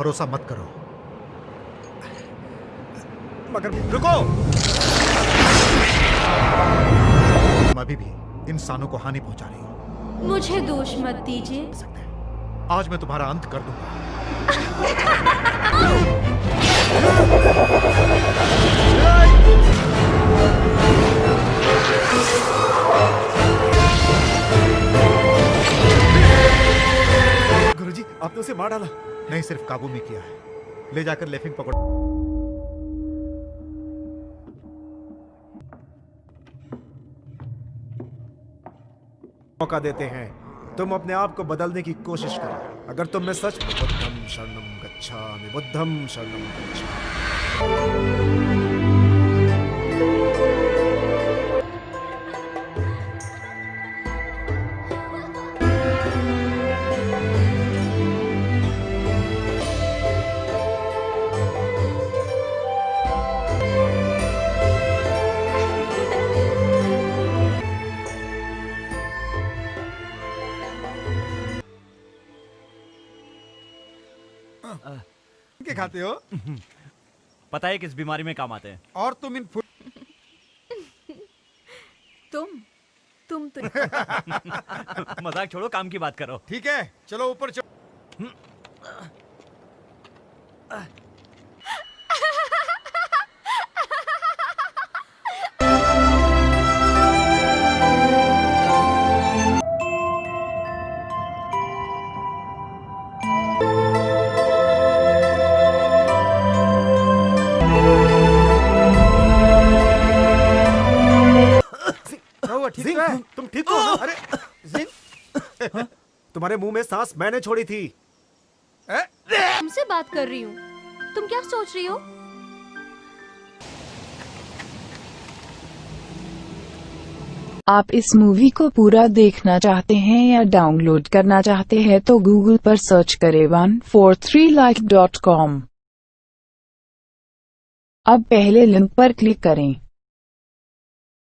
भरोसा मत करो। मगर रुको, तुम अभी भी इंसानों को हानि पहुंचा रही हो। मुझे दोष मत दीजिए। आज मैं तुम्हारा अंत कर दूंगा। गुरुजी, आपने उसे मार डाला? नहीं, सिर्फ काबू में किया है। ले जाकर लेफिंग पकड़ो। मौका देते हैं, तुम अपने आप को बदलने की कोशिश करो। अगर तुम में सच बुद्धम शरणम गच्छामि, बुद्धम शरणम गच्छामि। क्या खाते हो? पता है किस बीमारी में काम आते हैं? और तुम इन तुम तो मजाक छोड़ो, काम की बात करो। ठीक है, चलो ऊपर चलो। ठीक है, तुम ठीक हो ना? अरे जिंग, तुम्हारे मुंह में सांस मैंने छोड़ी थी। तुमसे बात कर रही हूँ। तुम क्या सोच रही हो? आप इस मूवी को पूरा देखना चाहते हैं या डाउनलोड करना चाहते हैं तो गूगल पर सर्च करें 143like.com। अब पहले लिंक पर क्लिक करें।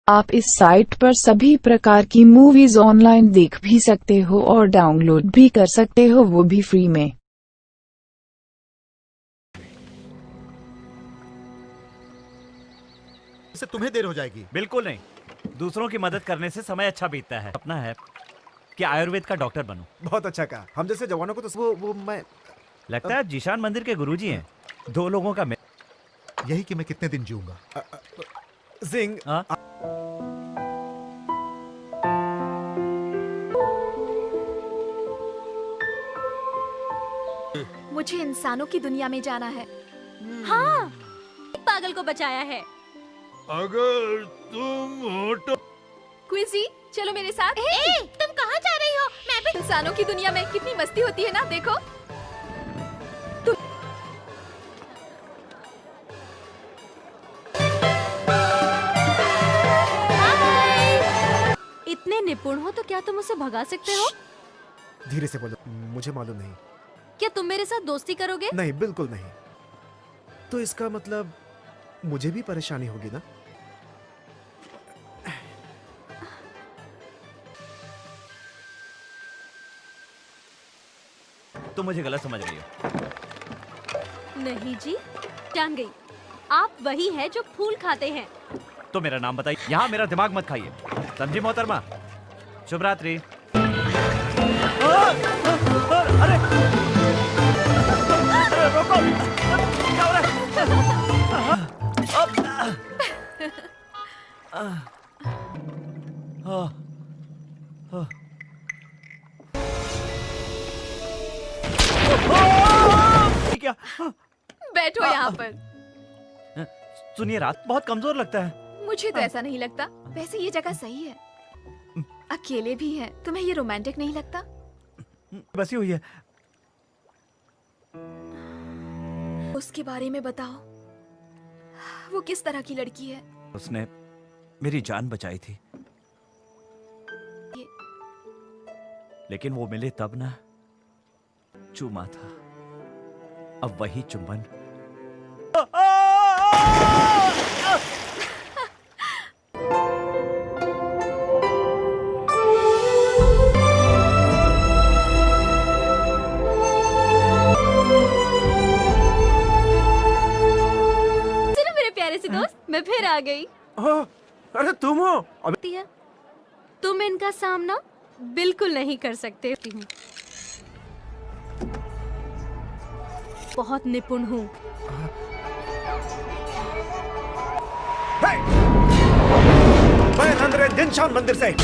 आप इस साइट पर सभी प्रकार की मूवीज ऑनलाइन देख भी सकते हो और डाउनलोड भी कर सकते हो, वो भी फ्री में। इससे तुम्हें देर हो जाएगी। बिल्कुल नहीं, दूसरों की मदद करने से समय अच्छा बीतता है। अपना है कि आयुर्वेद का डॉक्टर बनूं। बहुत अच्छा कहा। हम जैसे जवानों को तो वो मैं लगता है जीशान मंदिर के गुरुजी हैं। दो लोगों का यही कि मैं कितने दिन जीऊंगा। जिंग, मुझे इंसानों की दुनिया में जाना है। हाँ, पागल को बचाया है। अगर तुम क्विजी, चलो मेरे साथ। तुम कहाँ जा रही हो? मैं भी। इंसानों की दुनिया में कितनी मस्ती होती है ना, देखो। इतने निपुण हो तो क्या तुम उसे भगा सकते हो? धीरे से बोलो, मुझे मालूम नहीं। क्या तुम मेरे साथ दोस्ती करोगे? नहीं, बिल्कुल नहीं। तो इसका मतलब मुझे भी परेशानी होगी ना? तुम मुझे गलत समझ रही हो। नहीं जी, जान गई। आप वही है जो फूल खाते हैं। तो मेरा नाम बताइए। यहाँ मेरा दिमाग मत खाइए, समझी मोहतरमा? शुभ रात्रि। अरे रोको, क्या हो रहा है? क्या? बैठो यहाँ पर। सुनिए, रात बहुत कमजोर लगता है। मुझे तो ऐसा नहीं लगता। वैसे ये जगह सही है, अकेले भी हैं। तुम्हें ये रोमांटिक नहीं लगता? बसी हुई है। उसके बारे में बताओ। वो किस तरह की लड़की है? उसने मेरी जान बचाई थी, लेकिन वो मिले तब ना, चूमा था। अब वही चुंबन गई। ओह, अरे तुम हो? अबे है तुम इनका सामना बिल्कुल नहीं कर सकते हूँ। बहुत निपुण हूँ। मैं नंदरे जिनशान मंदिर से।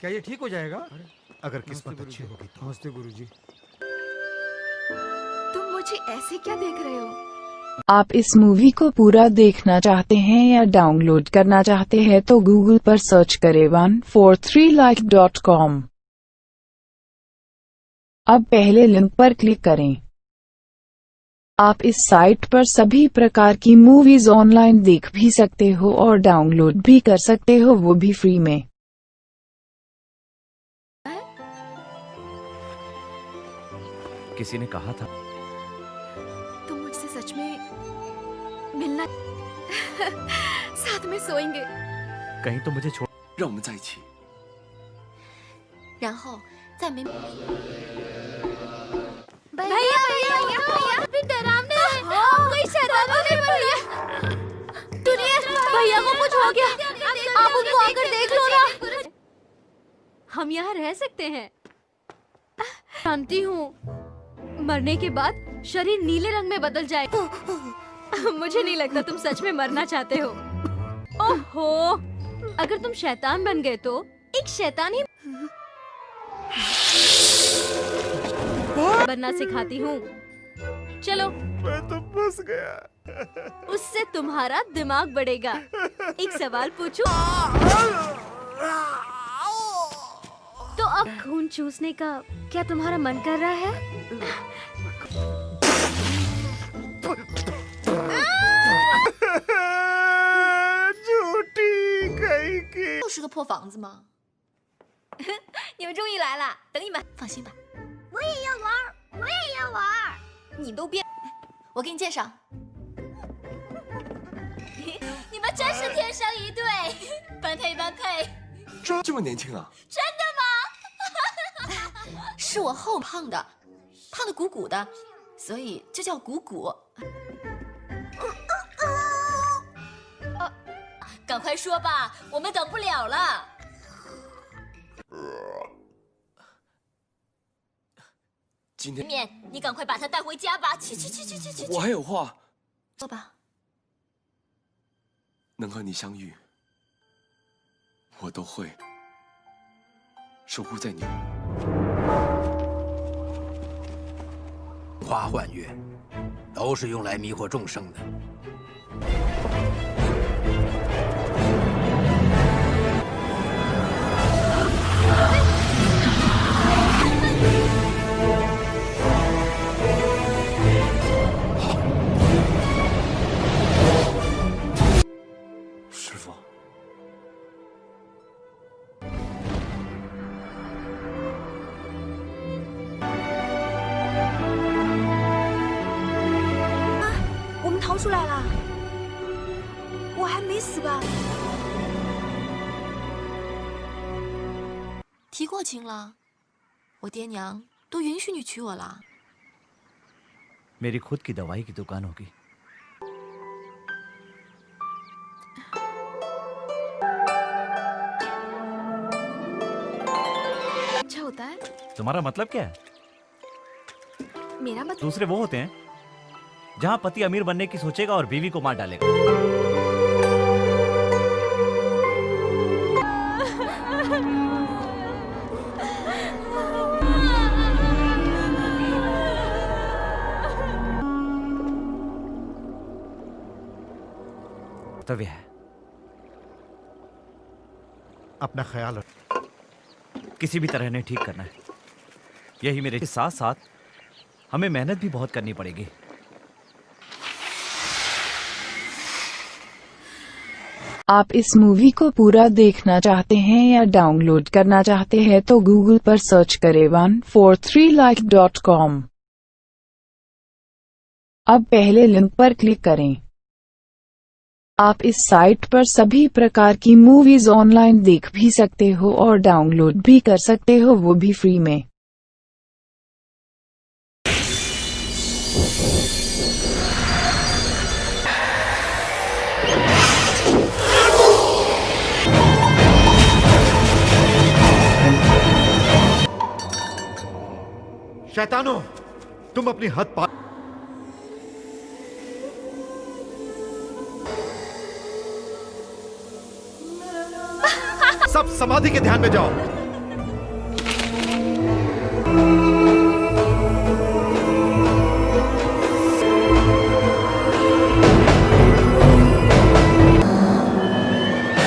क्या ये ठीक हो जाएगा? अगर किस्मत अच्छी होगी तो। नमस्ते गुरुजी। तुम मुझे ऐसे क्या देख रहे हो? आप इस मूवी को पूरा देखना चाहते हैं या डाउनलोड करना चाहते हैं तो गूगल पर सर्च करें 143like.com। अब पहले लिंक पर क्लिक करें। आप इस साइट पर सभी प्रकार की मूवीज ऑनलाइन देख भी सकते हो और डाउनलोड भी कर सकते हो, वो भी फ्री में। किसी ने कहा था तुम मुझसे सच में मिलना साथ में सोएंगे। कहीं तो मुझे छोड़ 让我们在一起。然后在没भैया भैया भी डरावने हैं। कोई शैतान होने वाली है। सुनिए भैया को कुछ हो गया, आप उनको आकर देख लो ना। हम यहाँ रह सकते हैं। जानती हूँ मरने के बाद शरीर नीले रंग में बदल जाए। मुझे नहीं लगता तुम सच में मरना चाहते हो। ओहो, अगर तुम शैतान बन गए तो एक शैतान ही बनना सिखाती हूँ। चलो। मैं तो फंस गया। उससे तुम्हारा दिमाग बढ़ेगा। एक सवाल पूछूं? तो अब खून चूसने का क्या तुम्हारा मन कर रहा है? 就是个破房子吗？你们终于来了，等你们。放心吧，我也要玩，我也要玩。你都别，我给你介绍。你们真是天生一对，般配般配。这么年轻啊？真的吗？是我后胖的，胖的鼓鼓的，所以就叫鼓鼓。赶快说吧，我们等不了了。今天面，你赶快把他带回家吧。去去去去去去。我还有话，说吧。能和你相遇，我都会守护在你。花幻月都是用来迷惑众生的。师傅，我们逃出来了，我还没死吧？提过亲了，我爹娘都允许你娶我了。 मेरी खुद की दवाई की दुकान होगी। अच्छा होता है। तुम्हारा मतलब क्या है? मेरा मतलब दूसरे वो होते हैं जहां पति अमीर बनने की सोचेगा और बीवी को मार डालेगा। कर्तव्य है अपना ख्याल रख। किसी भी तरह इन्हें ठीक करना है। यही मेरे साथ साथ हमें मेहनत भी बहुत करनी पड़ेगी। आप इस मूवी को पूरा देखना चाहते हैं या डाउनलोड करना चाहते हैं तो गूगल पर सर्च करें 143like.com। अब पहले लिंक पर क्लिक करें। आप इस साइट पर सभी प्रकार की मूवीज ऑनलाइन देख भी सकते हो और डाउनलोड भी कर सकते हो, वो भी फ्री में। शैतानो, तुम अपनी हद पार। सब समाधि के ध्यान में जाओ।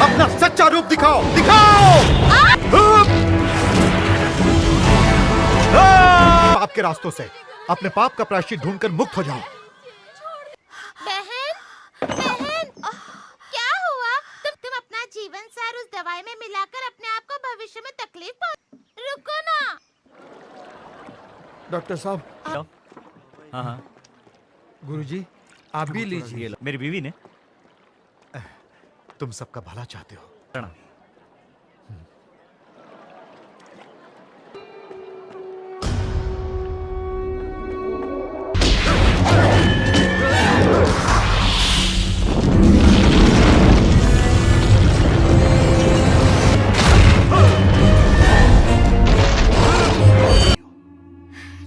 अपना सच्चा रूप दिखाओ, दिखाओ। पाप के रास्तों से अपने पाप का प्रायश्चित ढूंढकर मुक्त हो जाओ। बहन, बहन, क्या हुआ? तुम अपना जीवन सार उस दवाई में मिलाकर अपने आप को भविष्य में तकलीफ रुको ना। डॉक्टर साहब। हाँ हाँ, गुरुजी, आप भी लीजिए। मेरी बीवी ने। तुम सबका भला चाहते हो। प्रणाम।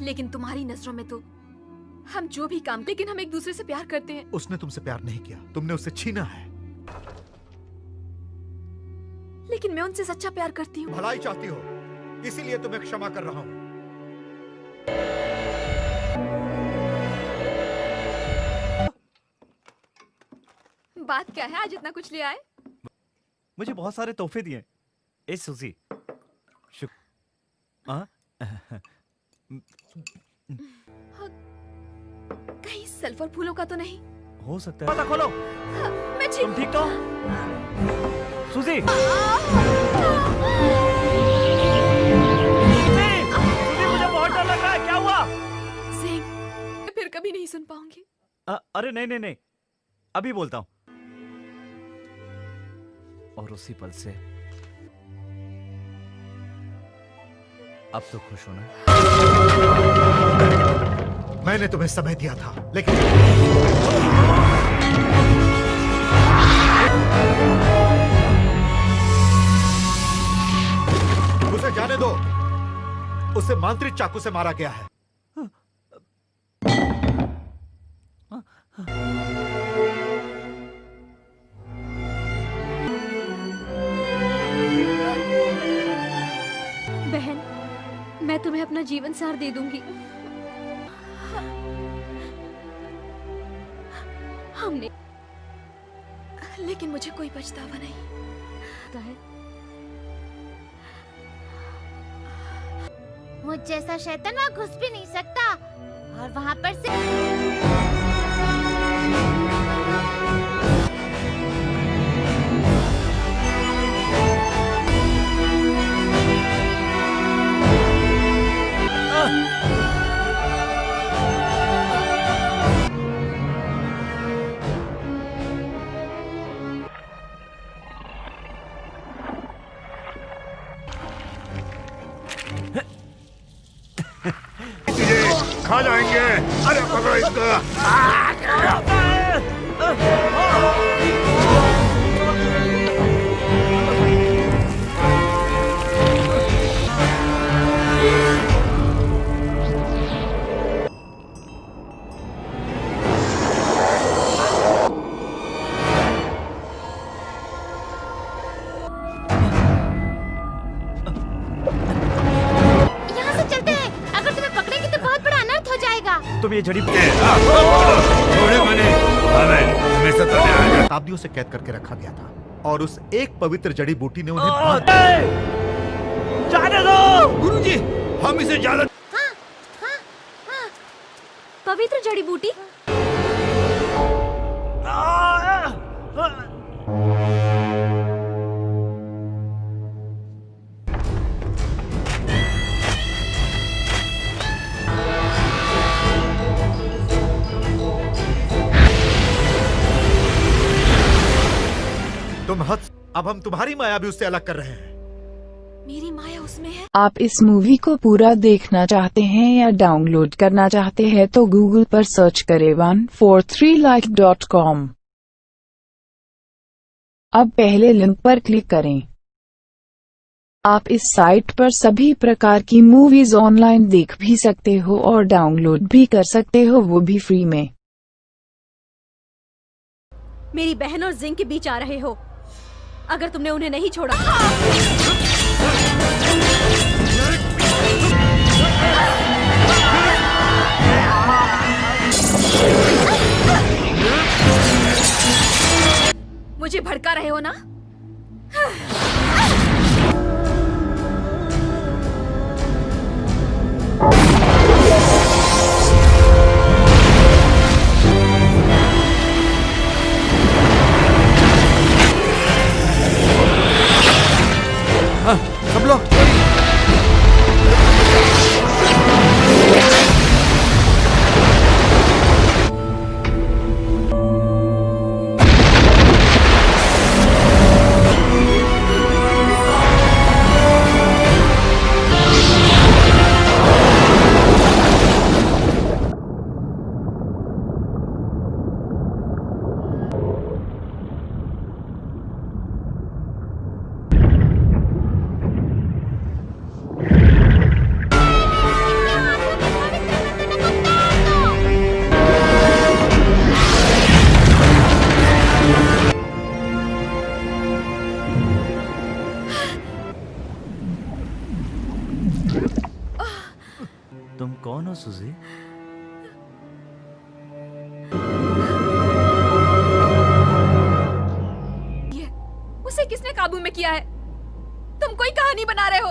लेकिन तुम्हारी नजरों में तो हम जो भी काम, लेकिन हम एक दूसरे से प्यार करते हैं। उसने तुमसे प्यार नहीं किया, तुमने उससे छीना है। लेकिन मैं उनसे सच्चा प्यार करती हूँ। भलाई चाहती हो, इसीलिए तुम्हें क्षमा कर रहा हूं। बात क्या है, आज इतना कुछ ले आए? मुझे बहुत सारे तोहफे दिए। ए सुजी, कहीं सल्फर फूलों का तो नहीं? हो सकता है। पता खोलो। मैं ठीक। तुम ठीक तो? सुजी, मुझे बहुत डर लग रहा है। क्या हुआ? सिंह, मैं फिर कभी नहीं सुन पाऊंगी। अरे नहीं नहीं नहीं, अभी बोलता हूं। और उसी पल से अब तो खुश हो ना? मैंने तुम्हें समय दिया था, लेकिन उसे जाने दो। उसे मांत्रिक चाकू से मारा गया है। बहन, मैं तुम्हें अपना जीवन सार दे दूंगी। हमने, लेकिन मुझे कोई पछतावा नहीं है। मुझ जैसा शैतान वहाँ घुस भी नहीं सकता, और वहाँ पर से खा जाएंगे। अरे पकड़ो इसको। तुम ये जड़ी शताब्दियों से कैद करके रखा गया था। और उस एक पवित्र जड़ी बूटी ने उन्हें जाने दो। गुरुजी, हम इसे ज्यादा पवित्र जड़ी बूटी? तुम हद, अब हम तुम्हारी माया भी उससे अलग कर रहे हैं। मेरी माया उसमें है। आप इस मूवी को पूरा देखना चाहते हैं या डाउनलोड करना चाहते हैं तो गूगल पर सर्च करें 143like.com। अब पहले लिंक पर क्लिक करें। आप इस साइट पर सभी प्रकार की मूवीज ऑनलाइन देख भी सकते हो और डाउनलोड भी कर सकते हो, वो भी फ्री में। मेरी बहन और जिंग के बीच आ रहे हो। अगर तुमने उन्हें नहीं छोड़ा मुझे भड़का रहे हो ना? सब लोग तुम कौन हो सुजी? उसे किसने काबू में किया है? तुम कोई कहानी बना रहे हो।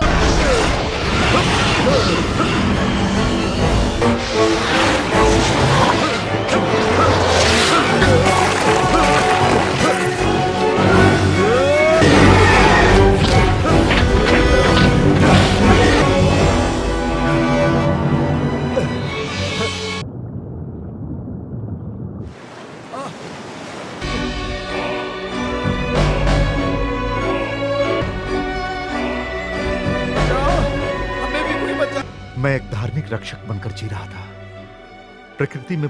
मैं एक धार्मिक रक्षक बनकर जी रहा था। प्रकृति में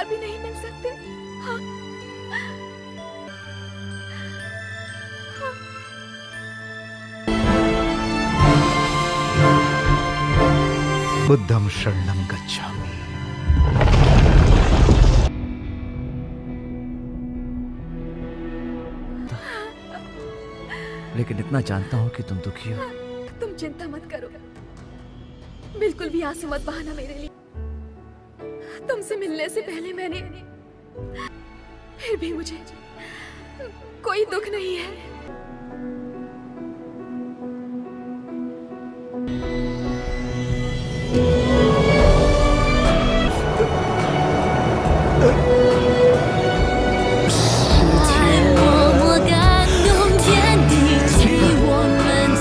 भी नहीं मिल सकते। हाँ। बुद्धं शरणं गच्छामि। लेकिन इतना जानता हूँ कि तुम दुखी हो। तुम चिंता मत करो, बिल्कुल भी आंसू मत बहाना मेरे लिए। तुमसे मिलने से पहले मैंने, फिर भी मुझे कोई दुख नहीं है।默默感动天地，替我们脆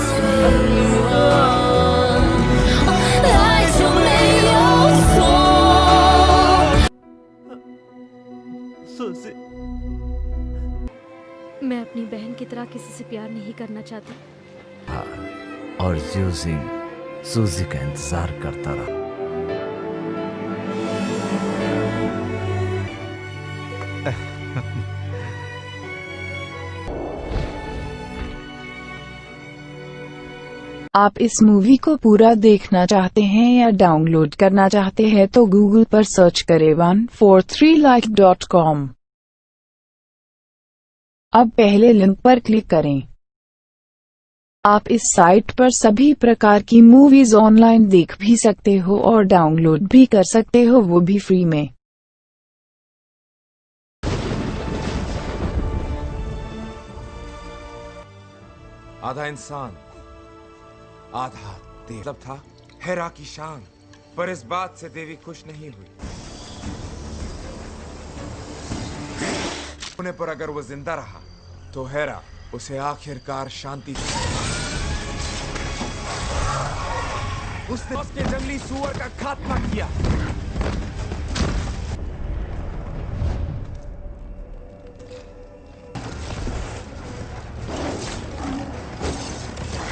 弱。सूजी। मैं अपनी बहन की तरह किसी से प्यार नहीं करना चाहती। और यूजिंग सूजी का इंतजार करता रहा। आप इस मूवी को पूरा देखना चाहते हैं या डाउनलोड करना चाहते हैं तो गूगल पर सर्च करें 143like.com। अब पहले लिंक पर क्लिक करें। आप इस साइट पर सभी प्रकार की मूवीज ऑनलाइन देख भी सकते हो और डाउनलोड भी कर सकते हो, वो भी फ्री में। आधा इंसान आधा देव मतलब था हेरा की शान, पर इस बात से देवी खुश नहीं हुई। होने पर अगर वो जिंदा रहा तो हेरा उसे आखिरकार शांति उसने उसके जंगली सुअर का खात्मा किया।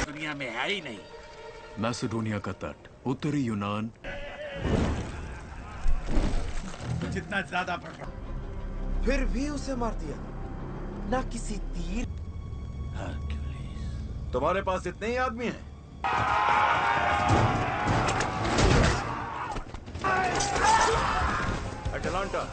दुनिया में है ही नहीं। मैसेडोनिया का तट, उत्तरी यूनान। जितना ज्यादा बढ़ रहा, फिर भी उसे मार दिया, ना किसी तीर। तुम्हारे पास इतने ही आदमी हैं? अटलांटा,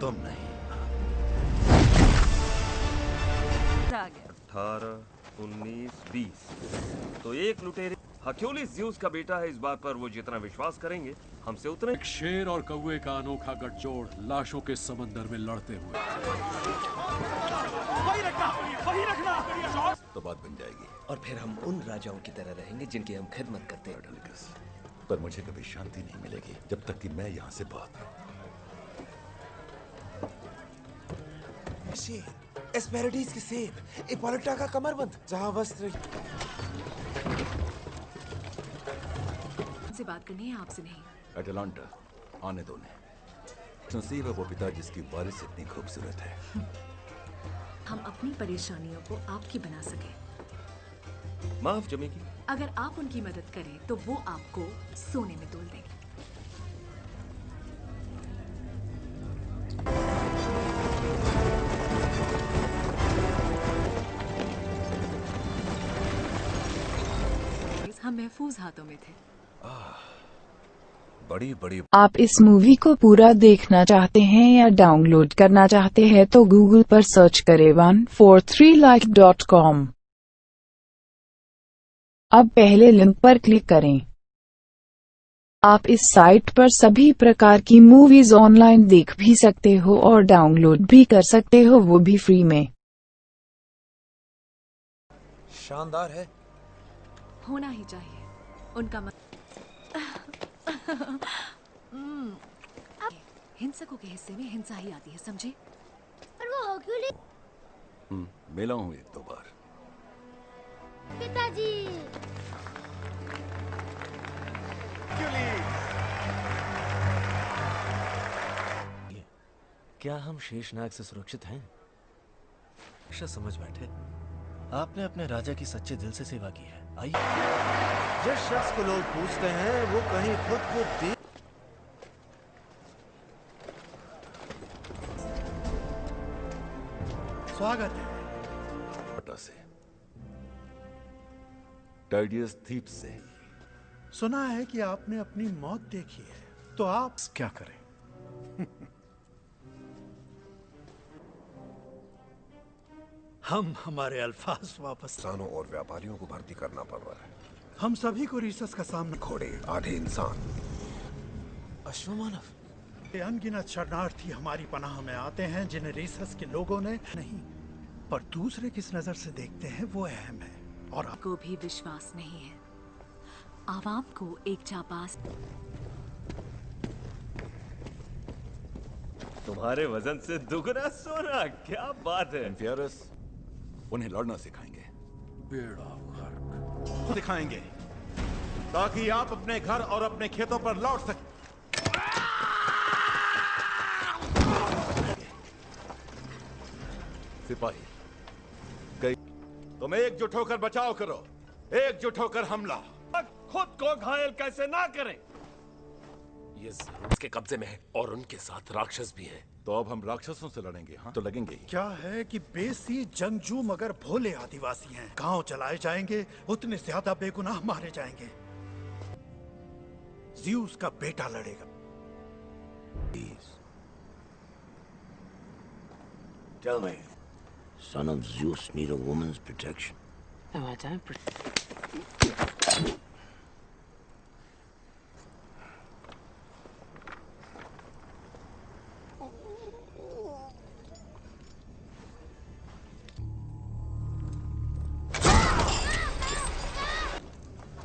तुम नहीं। 18, 19, 20 तो एक लुटेरे हक्योलिस ज़्यूस का बेटा है। इस बात पर वो जितना विश्वास करेंगे हमसे उतने। एक शेर और कौवे का अनोखा गठजोड़ लाशों के समंदर में लड़ते हुए। वही रखना। तो बात बन जाएगी। और फिर हम उन राजाओं की तरह रहेंगे जिनकी हम खिदमत करते हैं। पर मुझे कभी शांति नहीं मिलेगी जब तक कि मैं यहाँ से बात। एस्पेरिटीज के सेब, इपोलिटा का कमरबंद, जहाँ वस्त्र। से बात करनी है, आपसे नहीं। अटलांटा, आने दो ने। नसीब है वो पिता जिसकी वारिस इतनी खूबसूरत है। हम अपनी परेशानियों को आपकी बना सके। माफ जमेगी। अगर आप उनकी मदद करें तो वो आपको सोने में तोल देंगे। हम महफूज हाथों में थे। बड़ी बड़ी। आप इस मूवी को पूरा देखना चाहते हैं या डाउनलोड करना चाहते हैं तो गूगल पर सर्च करें 143like.com। अब पहले लिंक पर क्लिक करें। आप इस साइट पर सभी प्रकार की मूवीज ऑनलाइन देख भी सकते हो और डाउनलोड भी कर सकते हो, वो भी फ्री में। शानदार है। होना ही चाहिए। उनका हिंसकों के हिस्से में हिंसा ही आती है, समझे? पर वो हक्यूलिस मिला हूँ एक दो बार। पिताजी। क्या हम शेषनाग से सुरक्षित हैं? समझ बैठे। आपने अपने राजा की सच्चे दिल से सेवा की है। आइए। जिस शख्स को लोग पूछते हैं वो कहीं खुद को दे। स्वागत है। से टाइडियस थीप से सुना है कि आपने अपनी मौत देखी है, तो आप क्या करें? हम हमारे अल्फाज वापस। किसानों और व्यापारियों को भर्ती करना पड़ रहा है। हम सभी को रीसस का सामना। घोड़े, आधे इंसान, अश्वमानव। अनगिनत शरणार्थी हमारी पनाह में आते हैं जिन्हें रीसस के लोगों ने नहीं, पर दूसरे किस नजर से देखते हैं वो अहम है। और आपको भी विश्वास नहीं है। आवाम को एक जाबाज तुम्हारे वजन से दुगना सोना, क्या बात है। इन्फियरस, उन्हें लड़ना सिखाएंगे। बेड़ा गर्क दिखाएंगे ताकि आप अपने घर और अपने खेतों पर लौट सकें। सिपाही, कई तुम एकजुट होकर बचाव करो, एकजुट होकर हमला। खुद को घायल कैसे ना करें। ये जरूर उसके कब्जे में है और उनके साथ राक्षस भी है। तो अब हम राक्षसों से लड़ेंगे, हाँ? तो लगेंगे ही। क्या है कि बेसी जंगजू मगर भोले आदिवासी हैं। गांव चलाए जाएंगे, उतने ज्यादा बेगुनाह मारे जाएंगे। ज़्यूस का बेटा लड़ेगा। Tell me, son of Zeus need a woman's protection? No, I don't.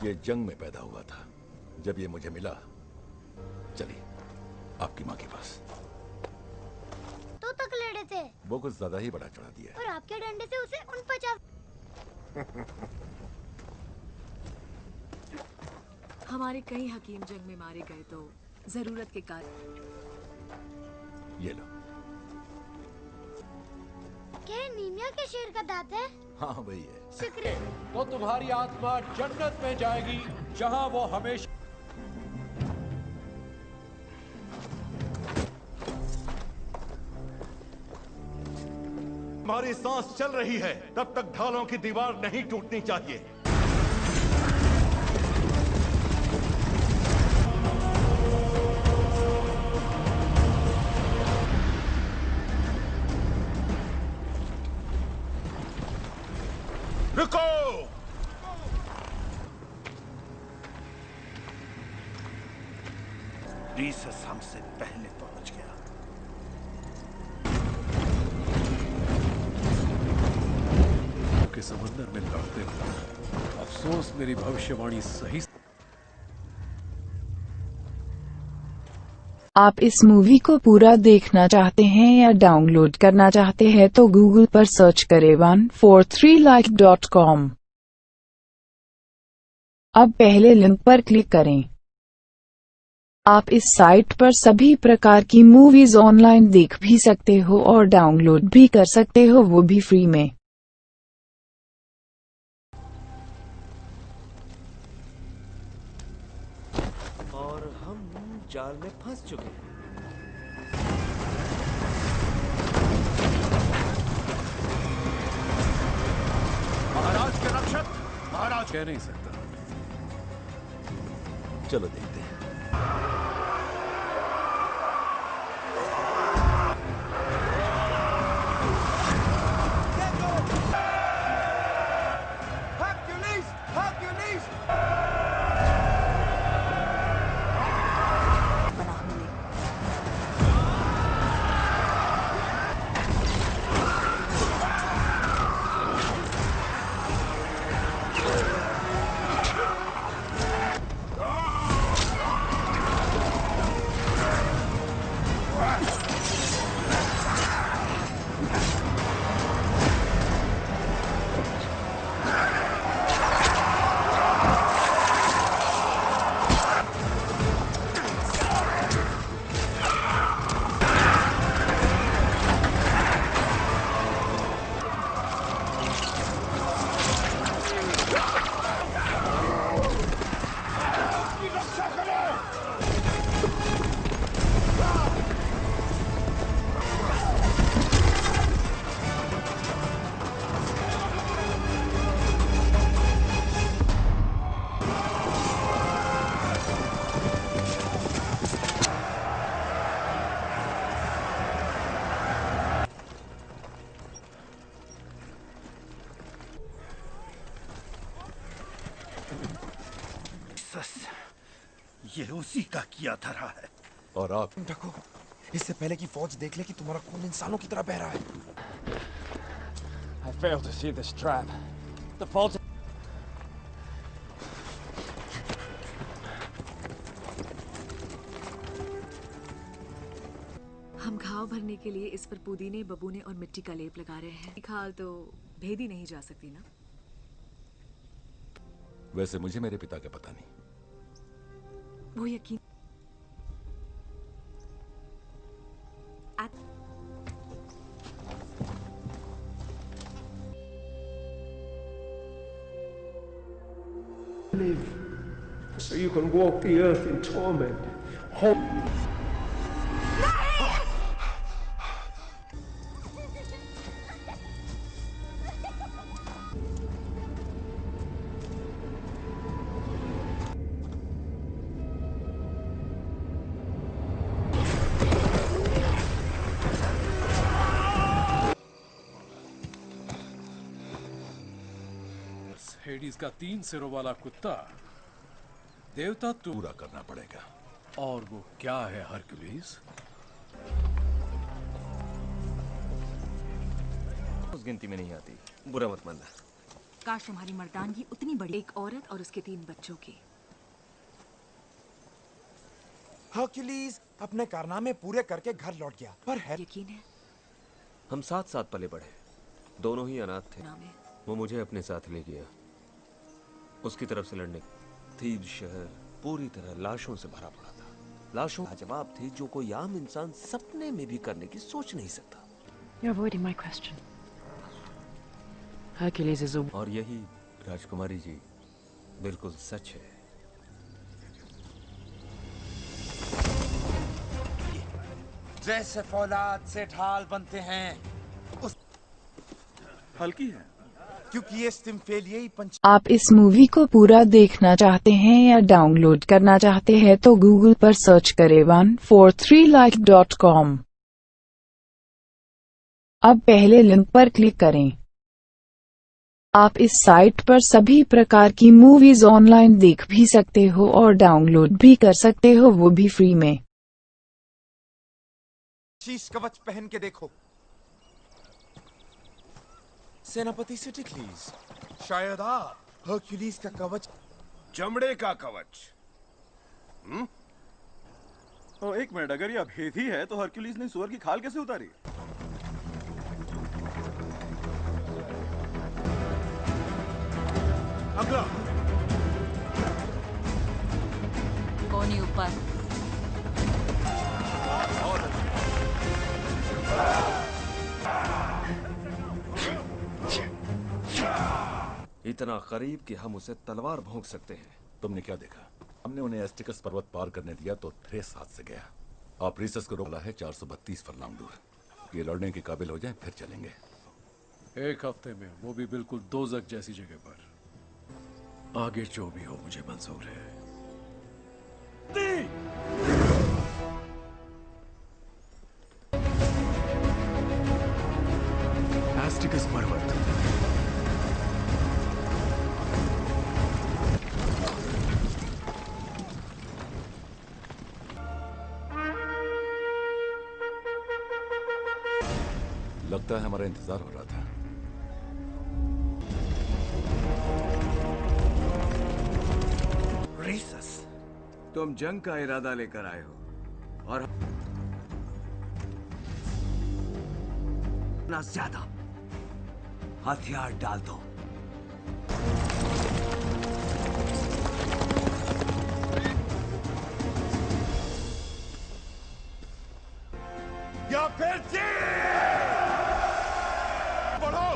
ये जंग में पैदा हुआ था। जब ये मुझे मिला, चलिए आपकी माँ के पास। तो तक लड़े थे। वो कुछ ज्यादा ही बड़ा चढ़ा दिया है। और आपके डंडे से उसे उन 50। हमारे कई हकीम जंग में मारे गए तो जरूरत के कारण। ये लो। क्या नीमिया के शेर का दांत है? हाँ वही है। शुक्रिया। तो तुम्हारी आत्मा जन्नत में जाएगी जहां वो हमेशा। हमारी सांस चल रही है तब तक ढालों की दीवार नहीं टूटनी चाहिए। रुको! रीसस हमसे पहले पहुंच गया। के समंदर में लड़ते हुए अफसोस मेरी भविष्यवाणी सही। आप इस मूवी को पूरा देखना चाहते हैं या डाउनलोड करना चाहते हैं तो गूगल पर सर्च करें 143like.com। अब पहले लिंक पर क्लिक करें। आप इस साइट पर सभी प्रकार की मूवीज ऑनलाइन देख भी सकते हो और डाउनलोड भी कर सकते हो, वो भी फ्री में। और हम जाल में फंस चुके हैं। महाराज के रक्षक, महाराज कह नहीं सकता। चलो देखते हैं। ये उसी का किया धरा है। और आप ढको, इससे पहले कि फौज देख ले कि तुम्हारा खून इंसानों की तरह बह रहा है। I failed to see this trap. The fault. हम घाव के लिए इस पर पुदीने, बबूने और मिट्टी का लेप लगा रहे हैं। खाल तो भेदी नहीं जा सकती ना। वैसे मुझे मेरे पिता का पता नहीं। वो यकीन live so you can walk the earth in torment. हेडिस का 3 सिरों वाला कुत्ता देवता पूरा करना पड़ेगा। और वो क्या है हरक्यूलिस? उस गिनती में नहीं आती, बुरा मत मानना। काश तुम्हारी मर्दानगी उतनी बड़ी, एक औरत और उसके 3 बच्चों की। हरक्यूलिस अपने कारनामे पूरे करके घर लौट गया, पर है यकीन है हम साथ साथ पले बढ़े, दोनों ही अनाथ थे। वो मुझे अपने साथ ले गया उसकी तरफ से लड़ने। थीब्स शहर पूरी तरह लाशों से भरा पड़ा था। लाशों का जवाब थे जो कोई आम इंसान सपने में भी करने की सोच नहीं सकता। You're avoiding my question. Hercules is a... और यही राजकुमारी जी बिल्कुल सच है। जैसे फौलाद से ढाल बनते हैं उस हल्की है क्योंकि ये सिम्फेलियाई पंच। आप इस मूवी को पूरा देखना चाहते हैं या डाउनलोड करना चाहते हैं तो गूगल पर सर्च करें 143like.com। अब पहले लिंक पर क्लिक करें। आप इस साइट पर सभी प्रकार की मूवीज ऑनलाइन देख भी सकते हो और डाउनलोड भी कर सकते हो, वो भी फ्री में। शीश कवच पहन के देखो। सेनापति सिटिक्लीज, शायद आप हरक्यूलिस का कवच, चमड़े का कवच। ओ, एक मिनट, अगर यह भेदी है तो हरक्यूलिस ने सुअर की खाल कैसे उतारी? अगला कोनी ऊपर। इतना करीब कि हम उसे तलवार भोंक सकते हैं। तुमने क्या देखा? हमने उन्हें एस्टिकस पर्वत पार करने दिया तो थ्रेस हाथ से गया। आप रीसस को रोका है 432 फरलांग दूर। ये लड़ने के काबिल हो जाए फिर चलेंगे। 1 हफ्ते में, वो भी बिल्कुल दोजक जैसी जगह पर। आगे जो भी हो मुझे मंजूर है। एस्टिकस पर्वत। लगता है हमारा इंतजार हो रहा था। रीसस, तुम जंग का इरादा लेकर आए हो और ना ज्यादा हथियार डाल दो। या फिर बढ़ो।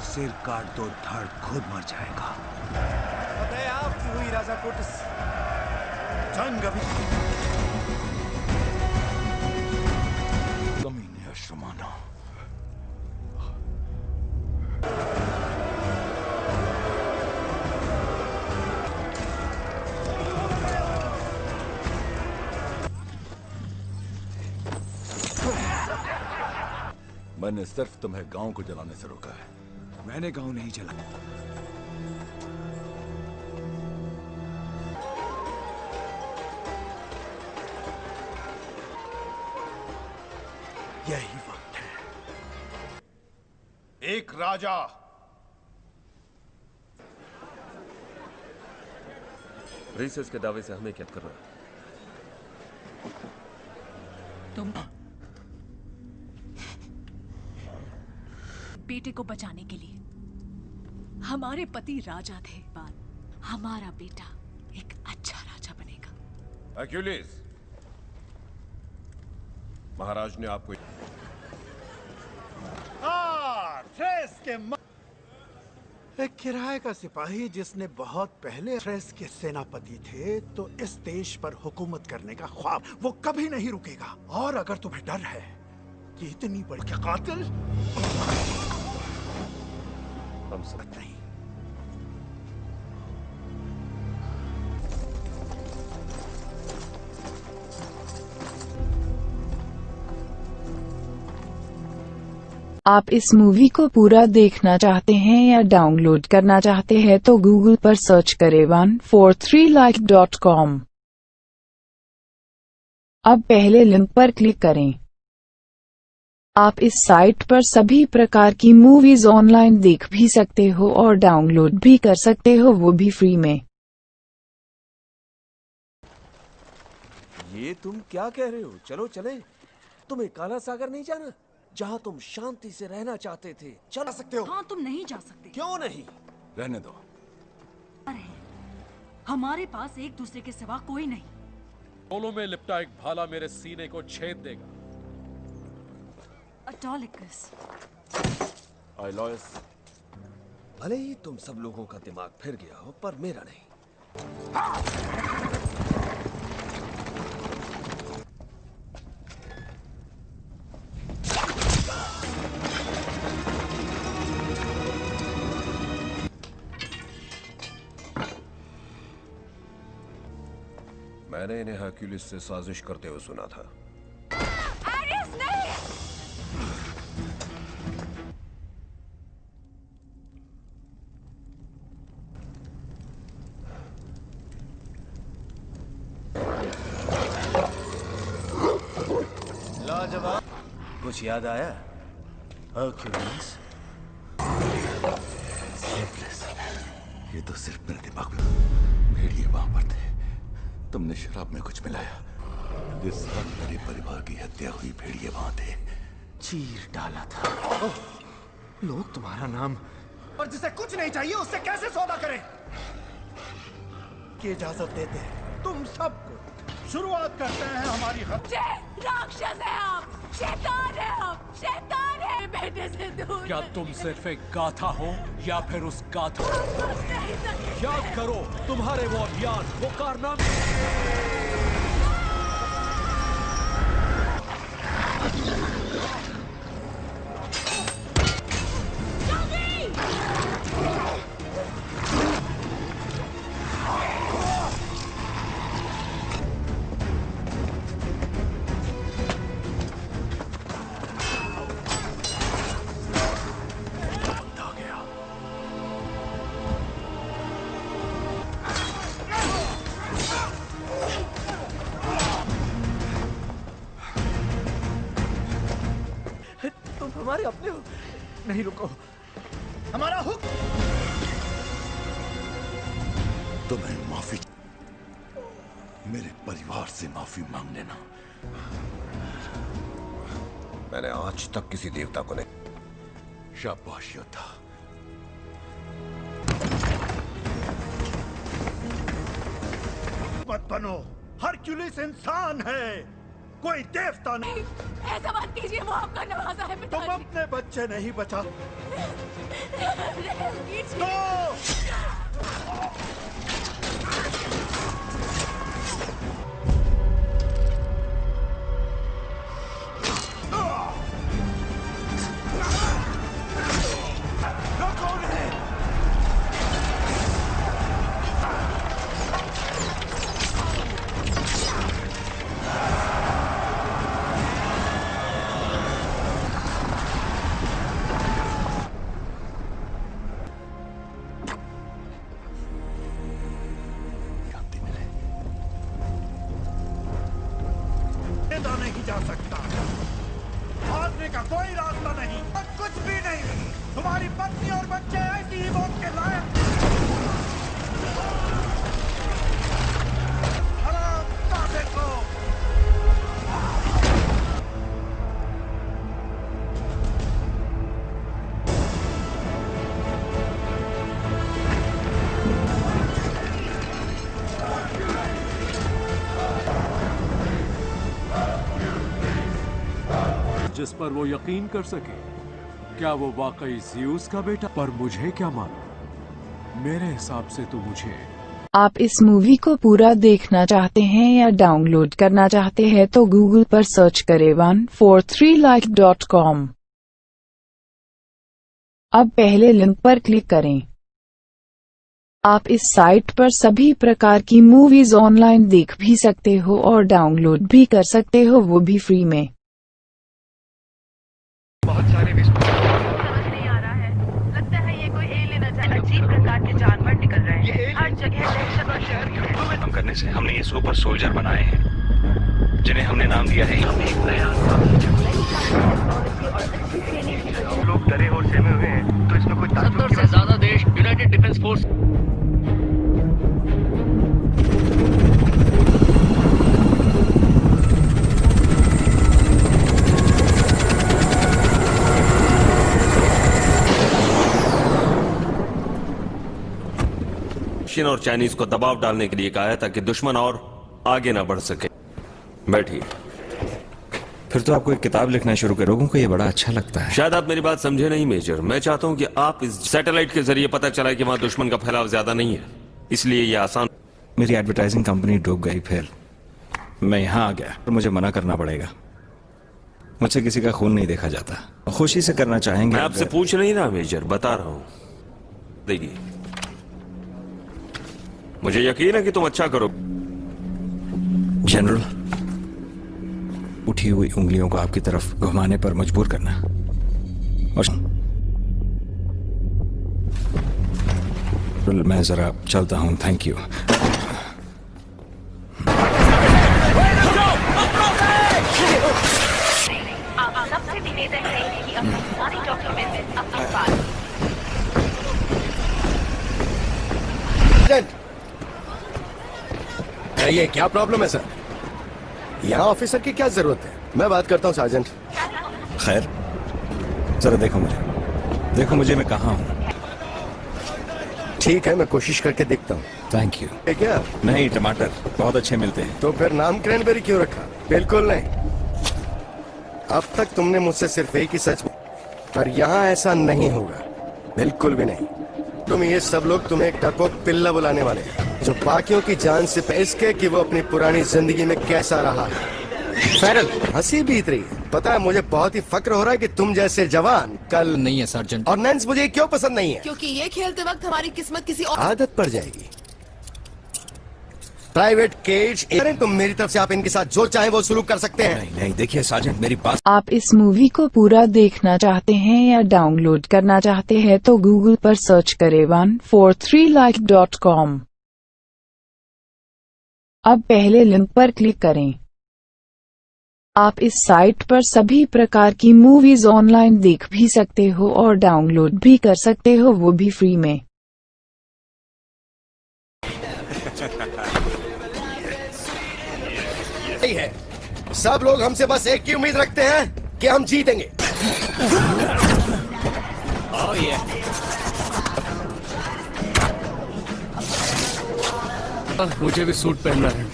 सिर काट दो, धड़ खुद मर जाएगा। बताए आपकी हुई राजा कोटस। जंग अभी कमीने, अश्रमाना। मैंने सिर्फ तुम्हें गांव को जलाने से रोका है। मैंने गांव नहीं जलाया। यही वक्त है। एक राजा रीसेस के दावे से हमें क्या करना? तुम बेटे को बचाने के लिए हमारे पति राजा थे, बाद हमारा बेटा एक अच्छा राजा बनेगा। एक्यूलिस, महाराज ने आपको थ्रेस के एक किराए का सिपाही जिसने बहुत पहले थ्रेस के सेनापति थे, तो इस देश पर हुकूमत करने का ख्वाब वो कभी नहीं रुकेगा। और अगर तुम्हें डर है कि इतनी बड़ी कातिल हम सब नहीं। आप इस मूवी को पूरा देखना चाहते हैं या डाउनलोड करना चाहते हैं तो गूगल पर सर्च करें 143like.com। अब पहले लिंक पर क्लिक करें। आप इस साइट पर सभी प्रकार की मूवीज ऑनलाइन देख भी सकते हो और डाउनलोड भी कर सकते हो, वो भी फ्री में। ये तुम क्या कह रहे हो? चलो चले। तुम्हें काला सागर नहीं जाना, जहाँ तुम शांति से रहना चाहते थे? चला सकते हो। हाँ, तुम नहीं जा सकते। क्यों नहीं? रहने दो। हमारे पास एक दूसरे के सिवा कोई नहीं। बोलों में लिपटा एक भाला मेरे सीने को छेद देगा। अटोलिकस। आइलोयस, भले ही तुम सब लोगों का दिमाग फिर गया हो, पर मेरा नहीं। मैंने इन्हें हर्क्यूलिस से साजिश करते हुए सुना था। लाजवाब। कुछ याद आया? हर्क्यूलिस? ये तो सिर्फ मेरे दिमाग में। भेड़िए वहां पर थे। तुमने शराब में कुछ मिलाया। जिस रात मेरे परिवार की हत्या हुई, भेड़िए वहां थे। चीर डाला था। लोग तुम्हारा नाम। और जिसे कुछ नहीं चाहिए उससे कैसे सौदा करें? की इजाजत देते हैं तुम सबको। शुरुआत करते हैं हमारी राक्षस है आप, शैतान है आप, शैतान है। बेटे से दूर। क्या तुम सिर्फ एक गाथा हो या फिर उस गाथा? याद करो तुम्हारे वो अभियान, वो कारनामे। हमारे अपने हो। नहीं, रुको। हमारा हुक्म। तुम्हें माफी, मेरे परिवार से माफी मांग लेना। मैंने आज तक किसी देवता को नहीं। शाबाश योद्धा। मत बनो, हरक्यूलिस इंसान है, कोई देवता नहीं। ऐसा मत कीजिए, वो आपका नवाजा है पिताजी। तुम अपने बच्चे नहीं बचा। तो नहीं जा सकता। भागने का कोई रास्ता नहीं, कुछ भी नहीं। तुम्हारी पत्नी और बच्चे ऐसी ही मौत के लायक। हरामजादे को जिस पर वो यकीन कर सके। क्या वो वाकई ज़्यूस का बेटा? पर मुझे क्या मालूम। मेरे हिसाब से तो मुझे। आप इस मूवी को पूरा देखना चाहते हैं या डाउनलोड करना चाहते हैं तो गूगल पर सर्च करें 143like.com। अब पहले लिंक पर क्लिक करें। आप इस साइट पर सभी प्रकार की मूवीज ऑनलाइन देख भी सकते हो और डाउनलोड भी कर सकते हो, वो भी फ्री में। बहुत सारे समझ नहीं आ रहा है। लगता है ये कोई एलियन अजीब प्रकार के जानवर निकल रहे हैं। हर जगह दहशत और शहर के काम करने से हमने ये सुपर सोल्जर बनाए हैं, जिन्हें हमने नाम दिया है एक नया। लोग डरे और सहमे हुए हैं, तो इसमें कुछ 70 से ज्यादा देश यूनाइटेड डिफेंस फोर्स। रशियन और चाइनीज को दबाव डालने के लिए कहा है ताकि दुश्मन और आगे ना बढ़ सके। बैठिए। फिर तो आपको एक किताब लिखना शुरू करें। लोगों को ये बड़ा अच्छा लगता है। शायद आप मेरी बात समझे नहीं मेजर। मैं चाहता हूं कि आप इस सैटेलाइट के जरिए पता चला कि वहां दुश्मन का फैलाव ज्यादा नहीं है, इसलिए ये आसान। मेरी एडवर्टाइजिंग कंपनी डूब गई, फिर मैं यहाँ आ गया। मुझे मना करना पड़ेगा। मुझसे किसी का खून नहीं देखा जाता। खुशी से करना चाहेंगे। मैं आपसे पूछ नहीं रहा मेजर, बता रहा हूं। देखिए, मुझे यकीन है कि तुम अच्छा करो। जनरल, उठी हुई उंगलियों को आपकी तरफ घुमाने पर मजबूर करना। और मैं जरा चलता हूं। Thank you. आप सबसे निवेदन है कि अपनी सारी डॉक्यूमेंट्स अपने पास। ये क्या प्रॉब्लम है सर? यहाँ ऑफिसर की क्या जरूरत है? मैं बात करता हूँ सार्जेंट। खैर, जरा देखो मुझे मैं कहाँ हूँ। ठीक है, मैं कोशिश करके देखता हूँ। Thank you. क्या? नहीं, टमाटर बहुत अच्छे मिलते हैं। तो फिर नाम क्रैनबेरी क्यों रखा? बिल्कुल नहीं। अब तक तुमने मुझसे सिर्फ एक ही सच, पर यहाँ ऐसा नहीं होगा, बिल्कुल भी नहीं। तुम ये सब लोग तुम्हें एक डरपोक पिल्ला बुलाने वाले हैं, जो बाकियों की जान से पैस के कि वो अपनी पुरानी जिंदगी में कैसा रहा है। फेरल, हंसी बीत रही है। पता है, मुझे बहुत ही फक्र हो रहा है कि तुम जैसे जवान कल नहीं है सार्जेंट। और नैन्स, मुझे क्यों पसंद नहीं है? क्योंकि ये खेलते वक्त हमारी किस्मत किसी और आदत पड़ जाएगी। Private cage. तुम मेरी तरफ से आप इनके साथ जो चाहे वो शुरू कर सकते हैं। नहीं, देखिए सार्जेंट, मेरी बात। आप इस मूवी को पूरा देखना चाहते हैं या डाउनलोड करना चाहते हैं तो गूगल पर सर्च करें 143like.com। अब पहले लिंक पर क्लिक करें। आप इस साइट पर सभी प्रकार की मूवीज ऑनलाइन देख भी सकते हो और डाउनलोड भी कर सकते हो, वो भी फ्री में। है सब लोग हमसे बस एक ही उम्मीद रखते हैं कि हम जीतेंगे। मुझे भी सूट पहनना है।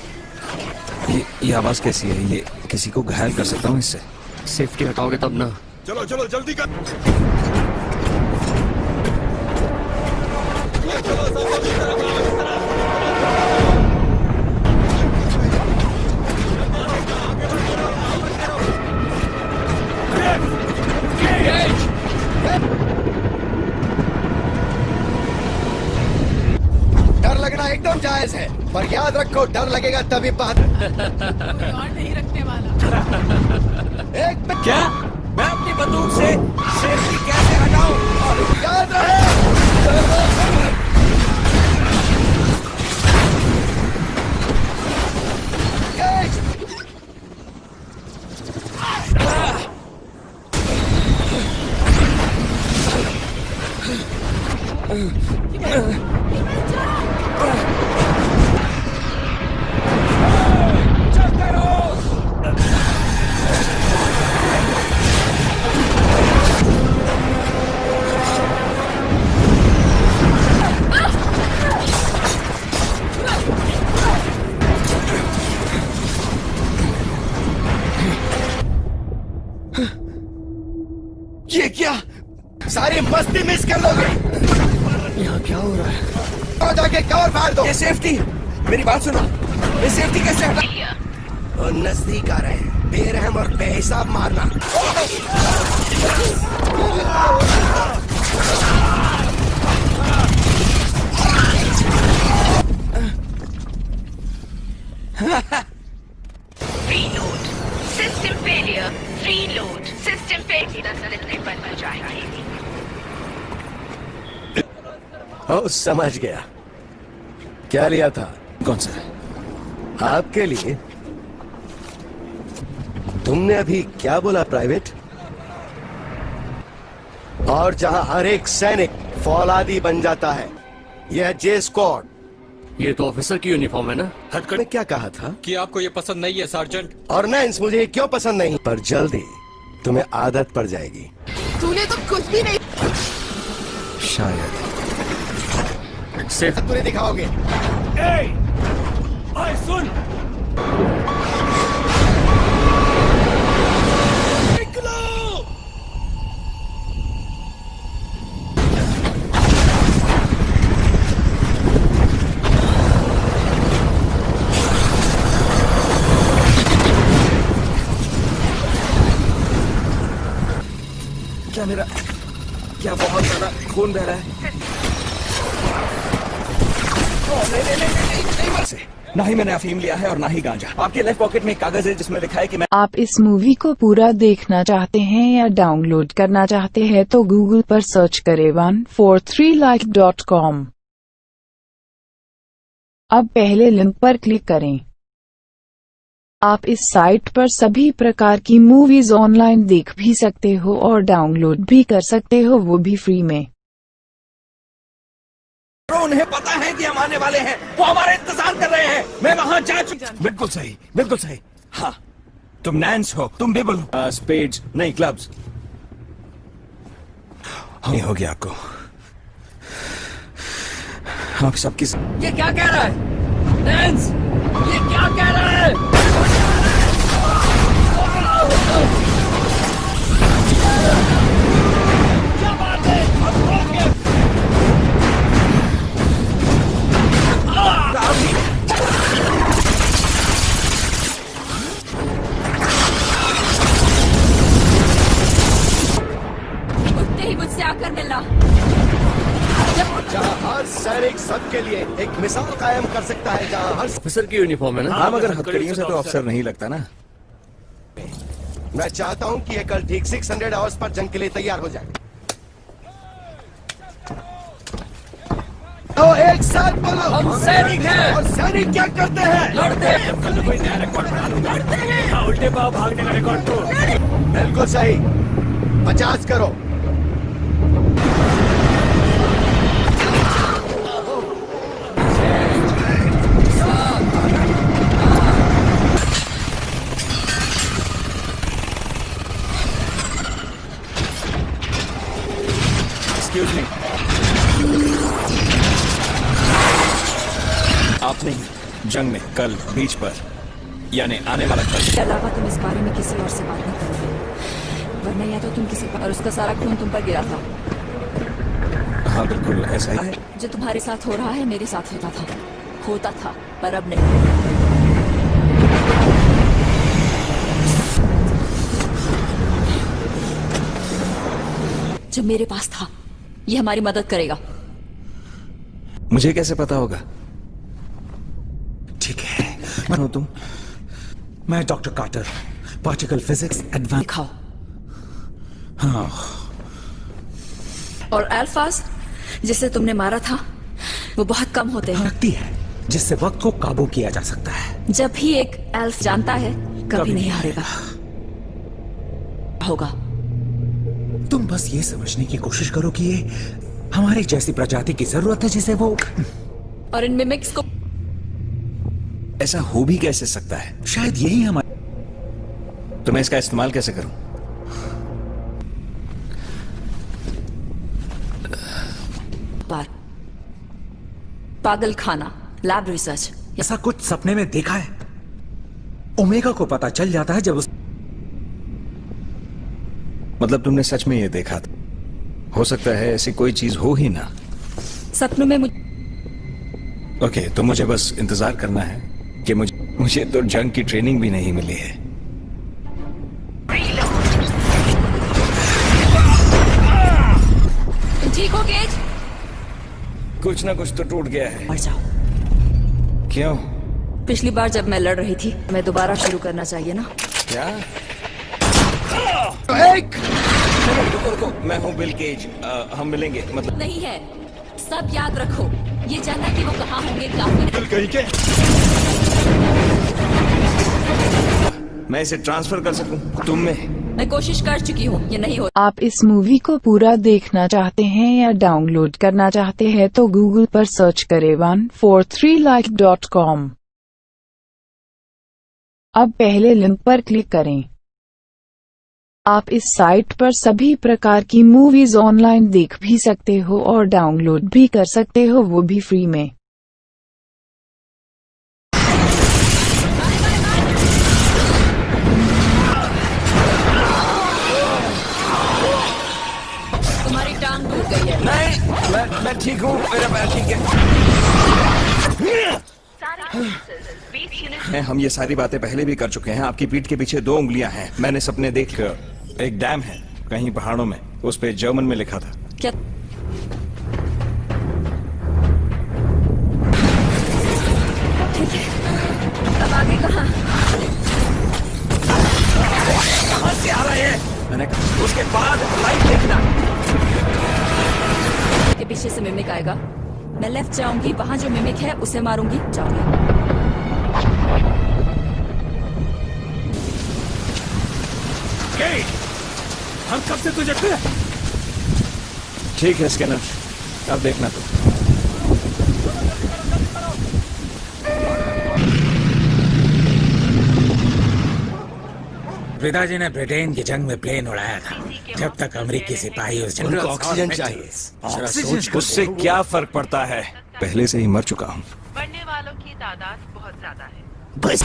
ये आवाज कैसी है? ये किसी को घायल कर सकता हूँ इससे? सेफ्टी हटाओगे तब ना। चलो चलो जल्दी कर। डर लगना एकदम जायज है, पर याद रखो डर लगेगा तभी बात। और नहीं रखने वाला। क्या? मैं अपनी बंदूक से सेफ्टी कैसे हटाऊं? याद रहे। क्या? सारी मस्ती मिस कर दोगे। यहाँ क्या हो रहा है? और जाके कवर फाड़ दो। ये सेफ्टी, मेरी बात सुनो, ये सेफ्टी कैसे हटा? और नजदीक आ रहे हैं, बेरहम और बेहिसाब मारना। Reload. System failure. Reload. System failure. बन जाएगी। ओ, समझ गया। क्या लिया था? कौन सा? आपके लिए। तुमने अभी क्या बोला प्राइवेट? और जहां हर एक सैनिक फौलादी बन जाता है, यह जे स्क्वाड। ये तो ऑफिसर की यूनिफॉर्म है ना? हटकर ने क्या कहा था? कि आपको ये पसंद नहीं है सार्जेंट। और नैन्स, मुझे ये क्यों पसंद नहीं, पर जल्दी तुम्हें आदत पड़ जाएगी। तूने तो कुछ भी नहीं। शायद सिर्फ तुम्हें दिखाओगे। ओए सुन, क्या मेरा, क्या बहुत ज्यादा खून बह रहा है? ना ही मैंने अफीम लिया है और ना ही गांजा। आपके लेफ्ट पॉकेट में एक कागज है जिसमें लिखा है कि मैं। आप इस मूवी को पूरा देखना चाहते हैं या डाउनलोड करना चाहते हैं तो गूगल पर सर्च करें 143like.com। अब पहले लिंक पर क्लिक करें। आप इस साइट पर सभी प्रकार की मूवीज ऑनलाइन देख भी सकते हो और डाउनलोड भी कर सकते हो, वो भी फ्री में। उन्हें पता है कि हम आने वाले हैं, वो हमारा इंतजार कर रहे हैं। मैं वहां जा चुका। बिल्कुल सही, बिल्कुल सही। हाँ, तुम नैन्स हो, तुम भी बोलो। स्पेड्स नहीं, क्लब्स। नहीं हो गया आपको। आप सबकी। ये क्या कह रहा है? नैन्स, ये क्या कह रहा है? क्या बात है? उठते ही मुझसे आकर मिलना। जहाँ हर सैनिक सबके लिए एक मिसाल कायम कर सकता है, जहाँ हर ऑफिसर की यूनिफॉर्म है ना? हाँ, मगर हथकड़ियों से तो अफसर नहीं लगता ना। मैं चाहता हूँ कि ये कल ठीक 600 आवर्स पर जंग के लिए तैयार हो जाए। तो एक साथ बोलो, हम सैनिक हैं। और सैनिक क्या करते हैं? लड़ते हैं। कल कोई नया रिकॉर्ड बना दूंगा। लड़ते हैं। उल्टे पाँव भागने का रिकॉर्ड तो। बिल्कुल सही। 50 करो। एक्सक्यूज मी, आप नहीं, जंग में कल बीच पर, यानी आने वाला कल। इसके अलावा तुम इस बारे में किसी और से बात नहीं करोगे, वरना या तो तुम किसी पर, और उसका सारा खून तुम पर गिरा था। हाँ बिल्कुल ऐसा ही है। जो तुम्हारे साथ हो रहा है मेरे साथ होता था, पर अब नहीं। जो मेरे पास था, ये हमारी मदद करेगा। मुझे कैसे पता होगा? ठीक है, मानो तुम। मैं doctor Carter, particle physics advance. दिखाओ। हाँ। और अल्फाज जिसे तुमने मारा था, वो बहुत कम होते हैं। लगती है जिससे वक्त को काबू किया जा सकता है। जब भी एक एल्फ जानता है कभी नहीं हारेगा। होगा। तुम बस ये समझने की कोशिश करो कि ये हमारी जैसी प्रजाति की जरूरत है जिसे वो। और इन मिमिक्स को ऐसा हो भी कैसे सकता है? शायद यही हमारा। तो मैं इसका इस्तेमाल कैसे करूं? पागल खाना, लैब रिसर्च। ऐसा कुछ सपने में देखा है? ओमेगा को पता चल जाता है जब मतलब तुमने सच में ये देखा था? हो सकता है ऐसी कोई चीज हो ही ना। सपनों में ओके, तो मुझे बस इंतजार करना है कि मुझे तो जंग की ट्रेनिंग भी नहीं मिली है। ठीक हो गेज? कुछ ना कुछ तो टूट गया है। मर जाओ। क्यों? पिछली बार जब मैं लड़ रही थी, मैं दोबारा शुरू करना चाहिए ना? क्या? रुको, मैं हूँ बिल गेज। हम मिलेंगे। मतलब नहीं है। सब याद रखो, ये जानना कि वो कहाँ होंगे काफी। मैं इसे ट्रांसफर कर सकूं तुम में? मैं कोशिश कर चुकी हूँ, ये नहीं हो। आप इस मूवी को पूरा देखना चाहते हैं या डाउनलोड करना चाहते हैं तो गूगल पर सर्च करें 143like.com। अब पहले लिंक पर क्लिक करें। आप इस साइट पर सभी प्रकार की मूवीज ऑनलाइन देख भी सकते हो और डाउनलोड भी कर सकते हो, वो भी फ्री में। तुम्हारी टांग टूट गई है। नहीं, मैं ठीक हूँ, मेरा पैर ठीक है। हम ये सारी बातें पहले भी कर चुके हैं। आपकी पीठ के पीछे 2 उंगलियां हैं। मैंने सपने देख एक डैम है कहीं पहाड़ों में, उस पे जर्मन में लिखा था। क्या? ठीक है, अब आगे कहाँ? कहाँ से आ रहे हैं? मैंने उसके बाद लाइट देखना। के पीछे से मिमिक आएगा, मैं लेफ्ट जाऊंगी, वहां जो मिमिक है उसे मारूंगी। जाऊंगी। हम कब से तुझे ठीक है स्कैनर, अब देखना तो। पिताजी ने ब्रिटेन की जंग में प्लेन उड़ाया था, जब तक अमेरिकी सिपाही उस जंग ऑक्सीजन चाहिए। उससे क्या फर्क पड़ता है? पहले से ही मर चुका हूँ। मरने वालों की तादाद बहुत ज्यादा है। बस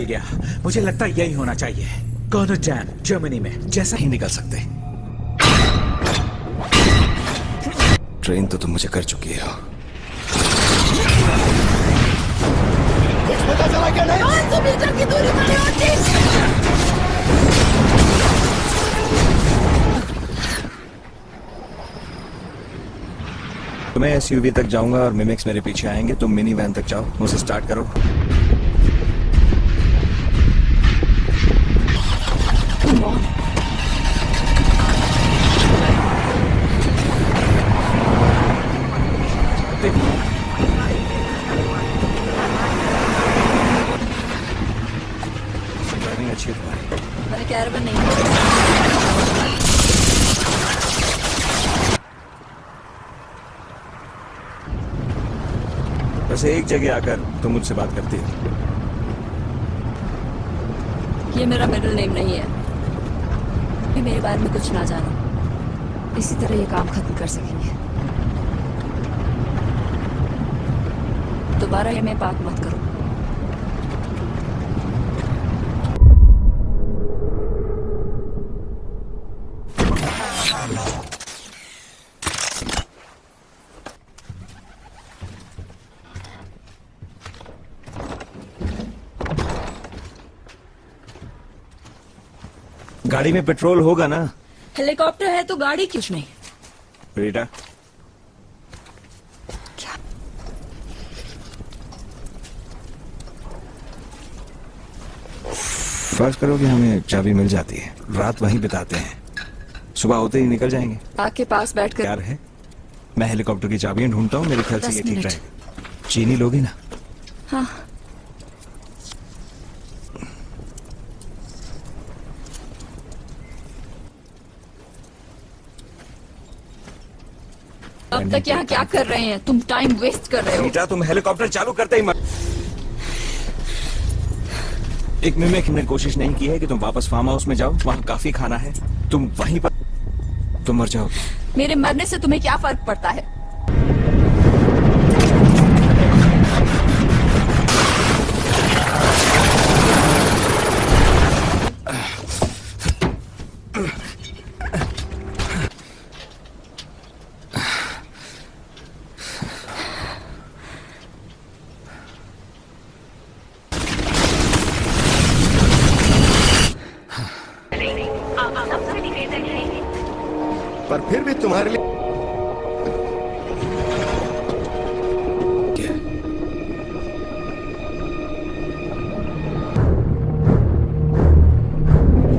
गया। मुझे लगता है यही होना चाहिए। कॉर्नरटैन, जर्मनी में। जैसा ही निकल सकते। ट्रेन तो तुम मुझे कर चुकी हो। पता चला क्या नहीं? 500 मीटर की दूरी पर तो मैं एसयूवी तक जाऊंगा और मिमिक्स मेरे पीछे आएंगे। तुम मिनी वैन तक जाओ, उसे स्टार्ट करो। ड्राइविंग अच्छी है तुम्हारी। मैंने कैरवन नहीं। वैसे एक जगह आकर तुम मुझसे बात करती हो। ये मेरा मिडिल नेम नहीं है। भी मेरे बारे में कुछ ना जानो, इसी तरह ये काम खत्म कर सकेंगे। दोबारा ये मैं बात मत करो। गाड़ी में पेट्रोल होगा ना? हेलीकॉप्टर है तो गाड़ी क्यों नहीं? बेटा क्या? फर्ज करो कि हमें चाबी मिल जाती है, रात वहीं बिताते हैं, सुबह होते ही निकल जाएंगे। आग के पास बैठकर यार है, मैं हेलीकॉप्टर की चाबियां ढूंढता हूँ। मेरे ख्याल से ये ठीक रहेगा। चीनी लोगी ना? हाँ। अब तक यहाँ क्या कर रहे हैं? तुम टाइम वेस्ट कर रहे हो। बेटा तुम हेलीकॉप्टर चालू करते ही मर। एक मिमिक ने कोशिश नहीं की है कि तुम वापस फार्म हाउस में जाओ, वहाँ काफी खाना है, तुम वहीं पर तुम मर जाओगे। मेरे मरने से तुम्हें क्या फर्क पड़ता है? पर फिर भी तुम्हारे लिए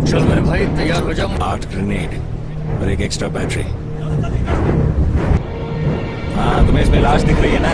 चल मेरे भाई, तैयार हो जाओ। 8 ग्रेनेड और एक एक्स्ट्रा बैटरी। हाँ, तुम्हें इसमें लाश दिख रही है ना?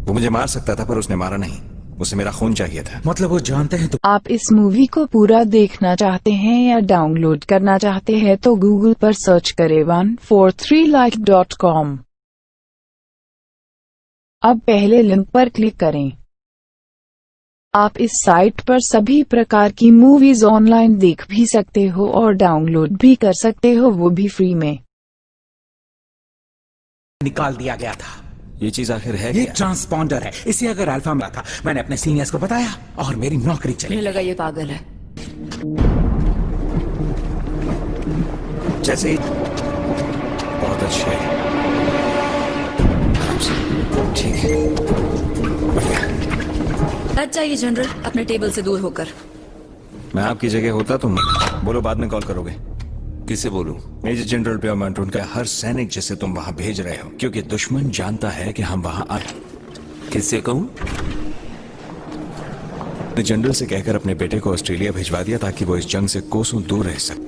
मुझे मार सकता था पर उसने मारा नहीं। उसे मेरा खून चाहिए था। मतलब वो जानते हैं तो। आप इस मूवी को पूरा देखना चाहते हैं या डाउनलोड करना चाहते हैं तो गूगल पर सर्च करें 143like.com। अब पहले लिंक पर क्लिक करें। आप इस साइट पर सभी प्रकार की मूवीज ऑनलाइन देख भी सकते हो और डाउनलोड भी कर सकते हो, वो भी फ्री में। निकाल दिया गया था। ये चीज आखिर है ये क्या? ट्रांसपॉन्डर है। इसे अगर अल्फा मिला था, मैंने अपने सीनियर्स को बताया और मेरी नौकरी चली। मुझे लगा ये पागल है। जैसे बहुत अच्छे। ठीक है, बढ़िया। अच्छा ये जनरल, अपने टेबल से दूर होकर। मैं आपकी जगह होता तो बोलो, बाद में कॉल करोगे। किसे बोलूं? मेजर जनरल प्योरमॉन्ट, उनका हर सैनिक जिसे तुम वहां भेज रहे हो, क्योंकि दुश्मन जानता है कि हम वहां आ। किससे कहूं? जनरल से कहकर अपने बेटे को ऑस्ट्रेलिया भिजवा दिया ताकि वो इस जंग से कोसों दूर रह सके।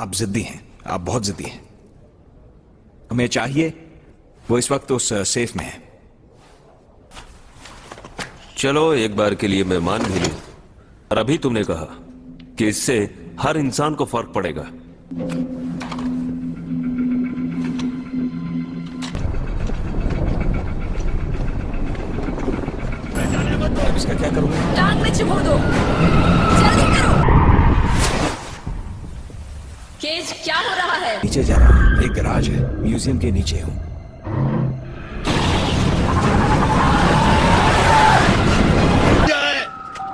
आप जिद्दी हैं, आप बहुत जिद्दी हैं। हमें चाहिए, वो इस वक्त उस सेफ में है। चलो एक बार के लिए मैं मान भी लूं। और अभी तुमने कहा कि इससे हर इंसान को फर्क पड़ेगा। इसका क्या करूंगा? टांग में चिपो दो, जल्दी करो। केज, क्या हो रहा है? नीचे जा रहा हूं, एक गैराज है, म्यूजियम के नीचे हूं।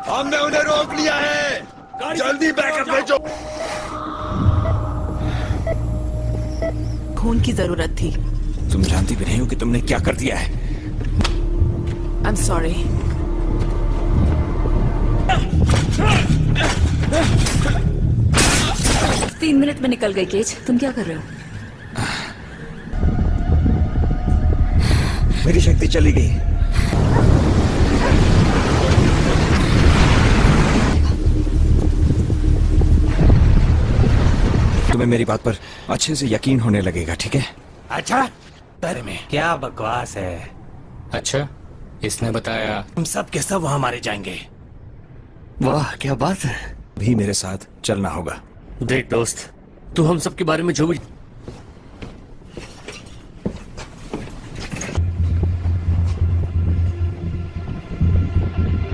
हमने उन्हें रोक लिया है, जल्दी बैकअप भेजो। खून की जरूरत थी। तुम जानती भी नहीं हो कि तुमने क्या कर दिया है। I'm sorry। तीन मिनट में निकल गई केज, तुम क्या कर रहे हो? मेरी शक्ति चली गई। तुम्हें मेरी बात पर अच्छे से यकीन होने लगेगा, ठीक है? अच्छा, बारे में क्या बकवास है। अच्छा, इसने बताया। हम सब के सब वहां मारे जाएंगे। वाह क्या बात है। भी मेरे साथ चलना होगा। देख दोस्त, तू हम सब के बारे में जो भी।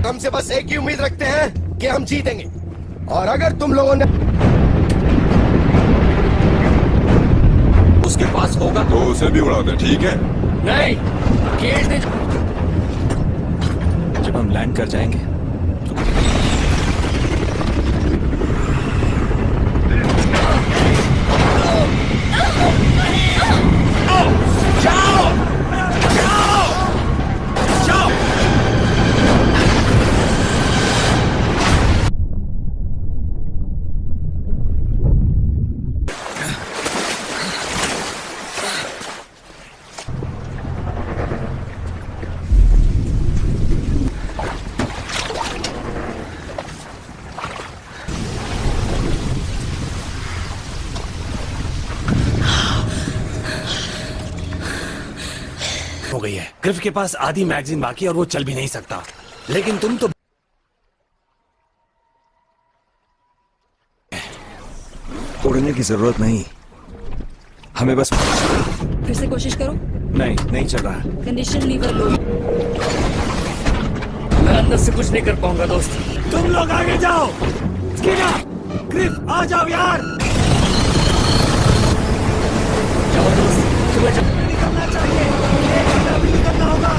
हमसे बस एक ही उम्मीद रखते हैं कि हम जीतेंगे, और अगर तुम लोगों ने उसके पास होगा तो उसे भी उड़ा दे, ठीक है? नहीं, केज ने जब हम लैंड कर जाएंगे गई है। ग्रिफ के पास आधी मैगजीन बाकी है और वो चल भी नहीं सकता। लेकिन तुम तो उड़ने की जरूरत नहीं, हमें बस फिर से कोशिश करो। नहीं चल रहा। कंडीशन लीवर लो। मैं अंदर से कुछ नहीं कर पाऊंगा दोस्त। तुम लोग आगे जाओ। स्कीनर, ग्रिफ आ जाओ यार। जाओ दोस्त, तुम्हें जल्दी करना चाहिए। एक घंटा भी करना होगा।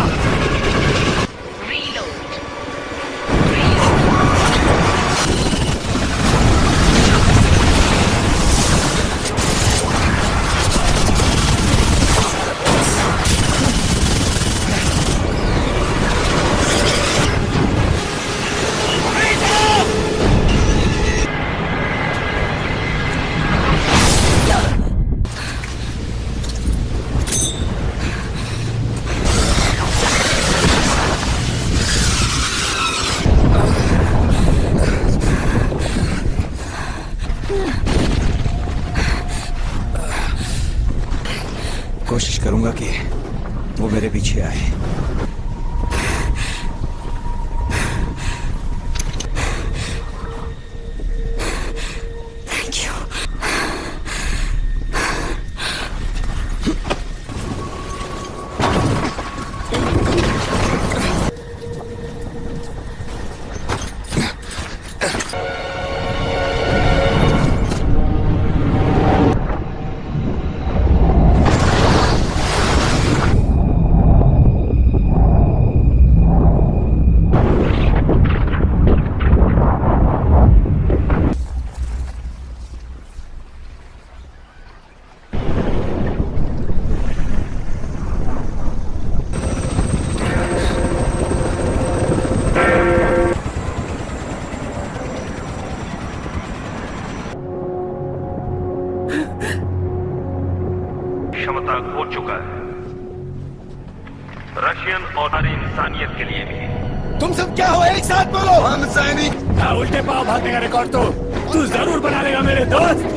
कोशिश करूंगा कि वो मेरे पीछे आए। Thank you. क्षमता खो चुका है, रशियन और हर इंसानियत के लिए भी। तुम सब क्या हो? एक साथ बोलो। हम सैनिक। उल्टे पांव भागने का रिकॉर्ड तो तू जरूर बना लेगा मेरे दोस्त।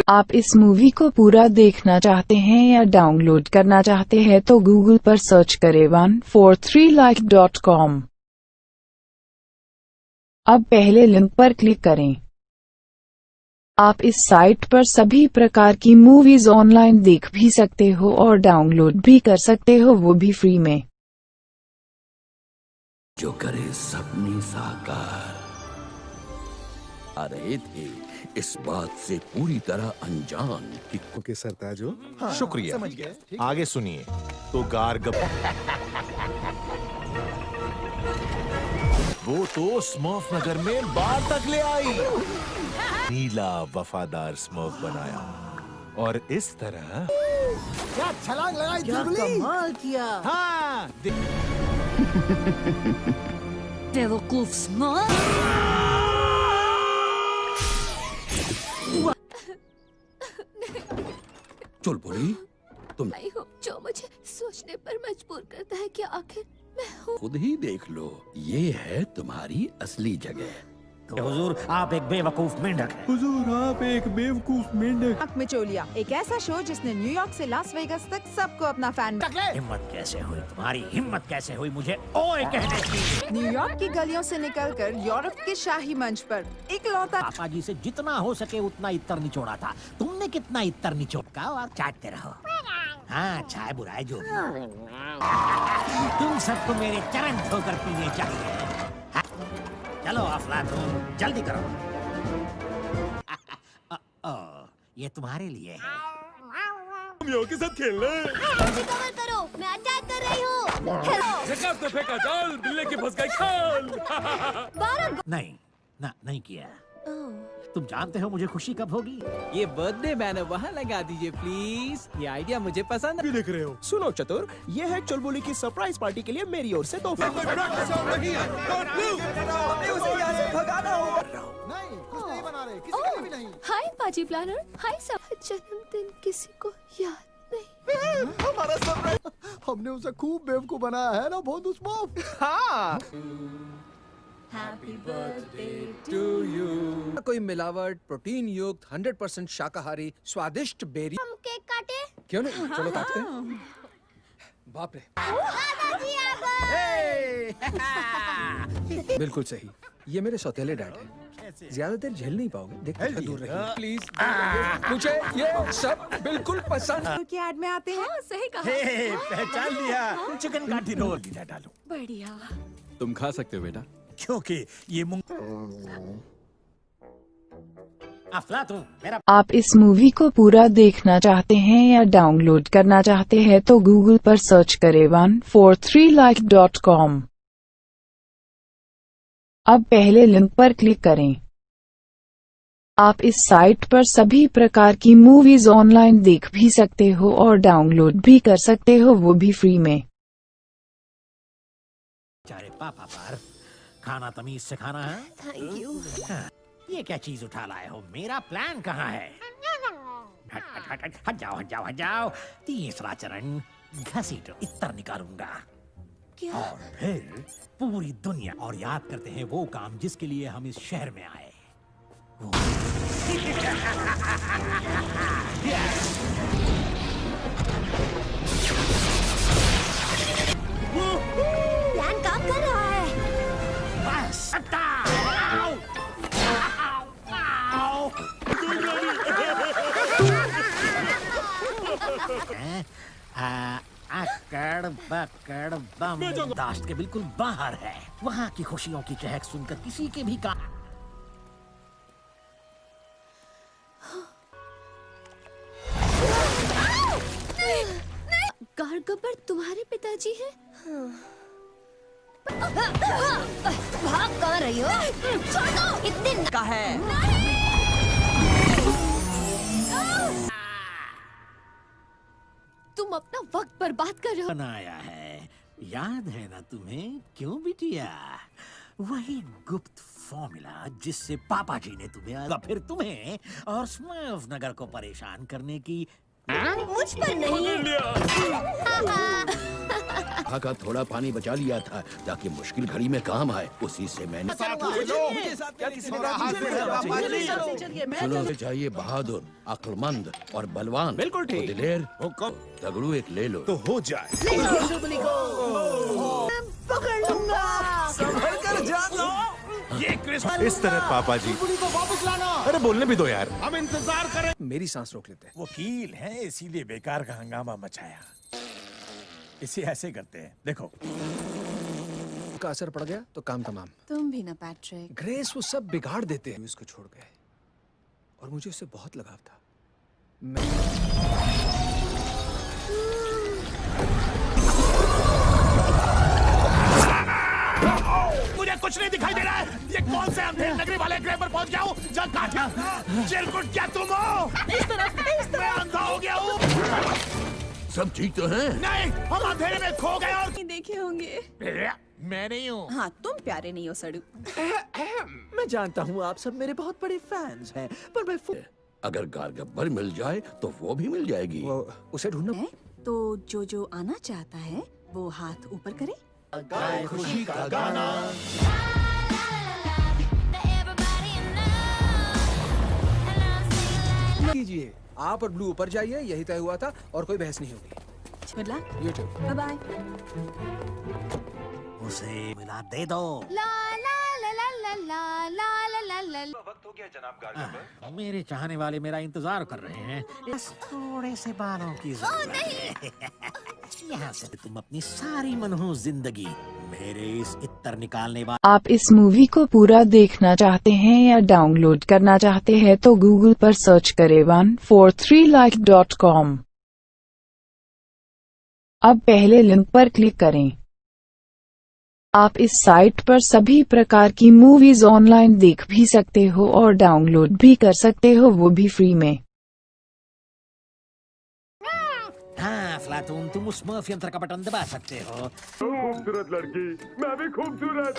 आप इस मूवी को पूरा देखना चाहते हैं या डाउनलोड करना चाहते हैं तो गूगल पर सर्च करें 143like.com। अब पहले लिंक पर क्लिक करें। आप इस साइट पर सभी प्रकार की मूवीज ऑनलाइन देख भी सकते हो और डाउनलोड भी कर सकते हो, वो भी फ्री में। जो करे सपने साकार आ रहे थे इस बात से पूरी तरह अनजान कि के सरताजो। हाँ, शुक्रिया। समझ गया। आगे सुनिए। तो गार्ग वो तो स्मर्फ नगर में बाढ़ तक ले आई, नीला वफादार स्मर्फ बनाया और इस तरह क्या छलांग लगाई, क्या कमाल किया। हाँ बेवकूफ चुलबुली, तुम नहीं हो जो मुझे सोचने पर मजबूर करता है कि आखिर मैं हूँ। खुद ही देख लो, ये है तुम्हारी असली जगह। हुजूर आप एक बेवकूफ मेंढक हैं। हुजूर आप एक बेवकूफ मेंढक। आंख में चोलिया, एक ऐसा शो जिसने न्यूयॉर्क से लास वेगास तक सबको अपना फैन। हिम्मत कैसे हुई तुम्हारी, हिम्मत कैसे हुई मुझे ओए कहने की। न्यूयॉर्क की गलियों से निकलकर यूरोप के शाही मंच पर इकलौता। पापा जी से जितना हो सके उतना इत्तर निचोड़ा था, तुमने कितना इत्तर निचोड़ा और चाटते रहो। हाँ चाहे बुराई जो तुम सबको मेरे चरण धोकर पीने चाहिए। चलो अफलातून जल्दी करो। ये तुम्हारे लिए है। तुम के साथ खेल रहे कवर करो, मैं अटैक कर रही हूँ। तो फेंका जाल, बिल्ले के फंस गई खाल। नहीं किया। तुम जानते हो मुझे खुशी कब होगी? ये बर्थडे बैनर वहाँ लगा दीजिए प्लीज। ये आइडिया मुझे पसंद है। देख रहे हो? सुनो चतुर, ये है चुलबुली की सरप्राइज पार्टी के लिए मेरी ओर से तोहफा। हाय पार्टी प्लानर, हाय सब। जन्मदिन किसी को याद नहीं। हमारा सरप्राइज, हमने उसे खूब बेवकूफ बनाया है ना बहुत उस्माफ। हाँ हैप्पी बर्थडे टू यू। कोई मिलावट, प्रोटीन युक्त, 100% शाकाहारी, स्वादिष्ट बेरी। हम केक काटे? क्यों नहीं, चलो काटते हैं। बाप रे, दादाजी आ गए। बिल्कुल सही। ये मेरे सौतेले डैड हैं। ज्यादा देर झेल नहीं पाओगे, देखते हुए दूर रहिए प्लीज। मुझे ये सब बिल्कुल पसंद। की ऐड में आते हैं। सही कहा। पहचान लिया। चिकन काठी रोल दीदा डालो। बढ़िया। तुम खा सकते हो बेटा, क्योंकि ये अफलातून मेरा। आप इस मूवी को पूरा देखना चाहते हैं या डाउनलोड करना चाहते हैं तो गूगल पर सर्च करें 143like.com। अब पहले लिंक पर क्लिक करें। आप इस साइट पर सभी प्रकार की मूवीज ऑनलाइन देख भी सकते हो और डाउनलोड भी कर सकते हो, वो भी फ्री में। चारे पापा पर खाना तमीज से खाना है। Thank you. ये क्या चीज उठा लाए हो? मेरा प्लान कहाँ है? हट हट हट हट हट जाओ हट जाओ हट जाओ। तीसरा चरण, घसीटो इत्तर निकालूंगा। क्या? और फिर पूरी दुनिया और याद करते हैं वो काम जिसके लिए हम इस शहर में आए। प्लान काम कर रहा है। बस अकड़ बकड़ बम दाश्त के बिल्कुल बाहर है। वहाँ की खुशियों की चहक सुनकर किसी के भी कारगब्बर तुम्हारे पिताजी हैं? भाग कहाँ रही हो? छोड़ दो। इतने का है। तुम अपना वक्त बर्बाद कर रहे हो। बनाया है, याद है ना तुम्हें? क्यों बिटिया? वही गुप्त फॉर्मूला जिससे पापा जी ने तुम्हें, फिर तुम्हें और स्मर्फ नगर को परेशान करने की। मुझ पर नहीं। का थोड़ा पानी बचा लिया था ताकि मुश्किल घड़ी में काम आए, उसी से मैंने। सुनो, चाहिए बहादुर, अक्लमंद और बलवान। बिल्कुल ठीक। दिलेर, तगड़ू एक ले लो तो हो जाए। पकड़ लूंगा। संभल कर जानो। ये क्रिसमस इस तरह पापा जी को वापस लाना। अरे बोलने भी दो यार, हम इंतजार करें। मेरी सांस रोक लेते हैं। वकील हैं इसीलिए बेकार का हंगामा मचाया। इसे ऐसे करते हैं, देखो का असर पड़ गया तो काम तमाम। तुम भी ना पैट्रिक। ग्रेस वो सब बिगाड़ देते हैं। इसको छोड़ गए और मुझे उससे बहुत लगाव था। मुझे कुछ नहीं दिखाई दे रहा है। ये कौन से अंधेर नगरी वाले ग्रह पर पहुंच गया हूँ? चिरकुट क्या तुम हो? इस तरफ मैं अंधा हो गया हूँ। सब ठीक तो हैं? नहीं, हम अंधेरे में खो गए और देखे होंगे। मैं नहीं हूँ। हाँ, तुम प्यारे नहीं हो सड़ू। मैं जानता हूँ आप सब मेरे बहुत बड़े फैंस हैं, पर मैं अगर कारगब्बर मिल जाए तो वो भी मिल जाएगी। उसे ढूंढना। तो जो आना चाहता है वो हाथ ऊपर करे। खुशी का गाना। कीजिए, आप और ब्लू ऊपर जाइए, यही तय हुआ था और कोई बहस नहीं होगी। Good luck. You too. Bye bye. उसे मिला दे दो। ला ला ला ला ला ला ला ला ला। वक्त हो गया जनाब कारगब्बर। मेरे चाहने वाले मेरा इंतजार कर रहे हैं। बस थोड़े से बालों की जरूरत है। यहाँ से तुम अपनी सारी मनहूस जिंदगी मेरे इस इत्तर निकालने वाले। आप इस मूवी को पूरा देखना चाहते हैं या डाउनलोड करना चाहते हैं तो गूगल पर सर्च करें 143like.com। अब पहले लिंक पर क्लिक करें। आप इस साइट पर सभी प्रकार की मूवीज ऑनलाइन देख भी सकते हो और डाउनलोड भी कर सकते हो, वो भी फ्री में। हाँ फ्लाटून, तुम उस स्मर्फ यंत्र का बटन दबा सकते हो। खूबसूरत लड़की, मैं भी खूबसूरत।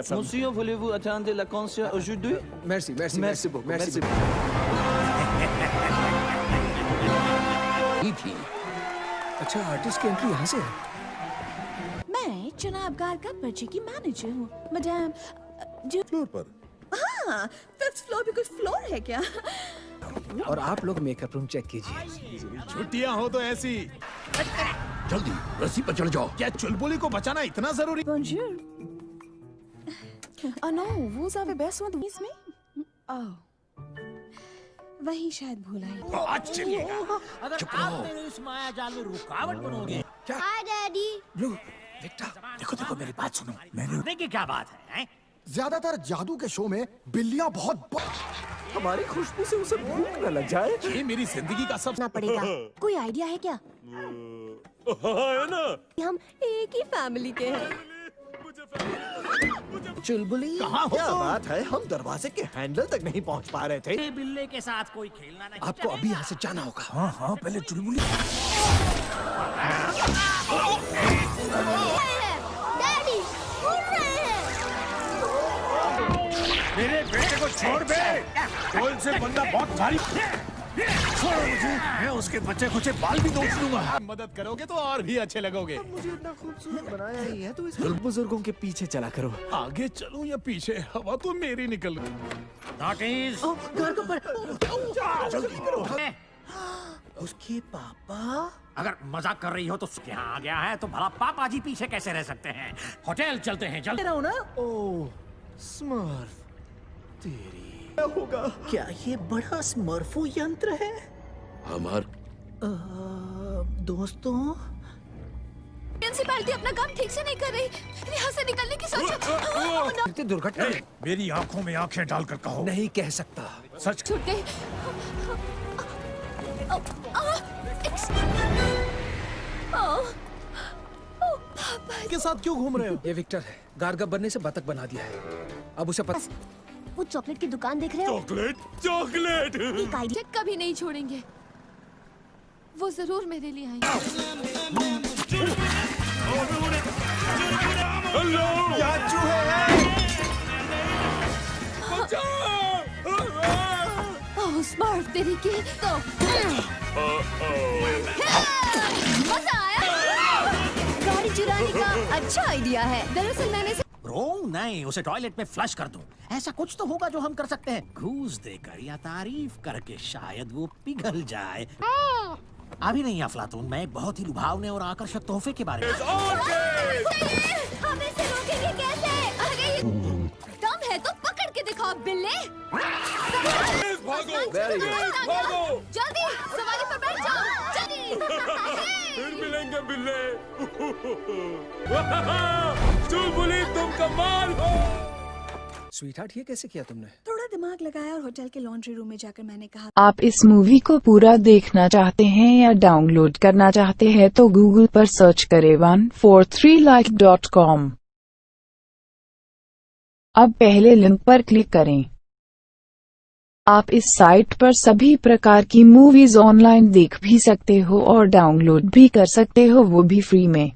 Monsieur, voulez-vous attendre la concert aujourd'hui? Merci, merci, merci beaucoup, merci beaucoup. थी अच्छा, आर्टिस्ट की एंट्री यहाँ से है। मैं जनाब गार का पर्चे की मैनेजर हूँ, मैडम। जो फ्लोर पर? हाँ, 5th फ्लोर पे कोई फ्लोर है क्या? और आप लोग मेकअप रूम चेक कीजिए। छुट्टियां हो तो ऐसी। जल्दी रस्सी पर चढ़ जाओ। क्या चुलबुली को बचाना इतना जरूरी? Bonjour. Oh no, vous avez besoin de में? Oh. वही शायद भूल आई। आज चलिएगा। अगर आप मेरे इस माया जाल में रुकावट बनोगे। हाय डैडी। ब्लू, विक्टर, देखो मेरी बात सुनो। मैंने की क्या बात है? ज्यादातर जादू के शो में बिल्लियां बहुत हमारी खुशबू से उसे भूख न लग जाए। ये मेरी जिंदगी का सब पड़ेगा। कोई आइडिया है क्या? है ना? हम एक ही फैमिली के हैं। चुलबुली कहाँ हो? क्या बात है, हम दरवाजे के हैंडल तक नहीं पहुँच पा रहे थे। बिल्ले के साथ कोई खेलना नहीं। आपको अभी यहाँ से जाना होगा। हाँ हाँ, पहले चुलबुली। डैडी, उड़ रहे हैं। मेरे बेटे को छोड़ दे। कोल से बंदा बहुत भारी। छोड़ो मुझे, मैं उसके बच्चे खुचे बाल भी नोच लूंगा। मदद करोगे तो और भी अच्छे लगोगे। मुझे इतना खूबसूरत बनाया ही है तो इस बुजुर्गों के पीछे चला करो। आगे चलूं या पीछे? हवा तो मेरी निकल गई। जल्दी करो। उसके पापा? अगर मजाक कर रही हो तो उसके यहाँ आ गया है तो भला पापा जी पीछे कैसे रह सकते हैं? होटल चलते हैं, जल्दी रहो ना। ओह, स्मर्फ तेरी होगा। क्या ये बड़ा स्मर्फू यंत्र है? हमार दोस्तों, म्युनिसिपैलिटी अपना काम ठीक से नहीं कर रही। यहाँ से निकलने की सोचो। दुर्घटना। मेरी आंखों में आंखें डालकर कहो। नहीं कह सकता। सच छूट गई। के साथ क्यों घूम रहे हो? ये विक्टर है, गार्गा बनने से बतख बना दिया है। अब उसे पता। वो चॉकलेट की दुकान देख रहे हो? चॉकलेट? चॉकलेट? एक आइडिया कभी नहीं छोड़ेंगे। वो जरूर मेरे लिए आएंगे। हेलो, क्या चूहे हैं? ओह स्मार्ट तेरी की तो मजा आया। गाड़ी चुराने का अच्छा आइडिया है। दरअसल मैंने नहीं, उसे टॉयलेट में फ्लश कर दूं। ऐसा कुछ तो होगा जो हम कर सकते हैं। घूस देकर या तारीफ करके शायद वो पिघल जाए। अभी नहीं अफलातून, मैं एक बहुत ही लुभावने और आकर्षक तोहफे के बारे में। हम इसे रोकेंगे कैसे? अरे ये दम है तो पकड़ के दिखाओ बिल्ले। भागो। जल्दी सवारी पर बैठ जाओ। जल्दी। फिर मिलेंगे बिल्ले। चुलबुली तुम कमाल हो। स्वीटहार्ट, ये कैसे किया तुमने? थोड़ा दिमाग लगाया और होटल के लॉन्ड्री रूम में जाकर मैंने कहा। आप इस मूवी को पूरा देखना चाहते हैं या डाउनलोड करना चाहते हैं तो गूगल पर सर्च करें 143like.com। अब पहले लिंक पर क्लिक करें। आप इस साइट पर सभी प्रकार की मूवीज ऑनलाइन देख भी सकते हो और डाउनलोड भी कर सकते हो, वो भी फ्री में।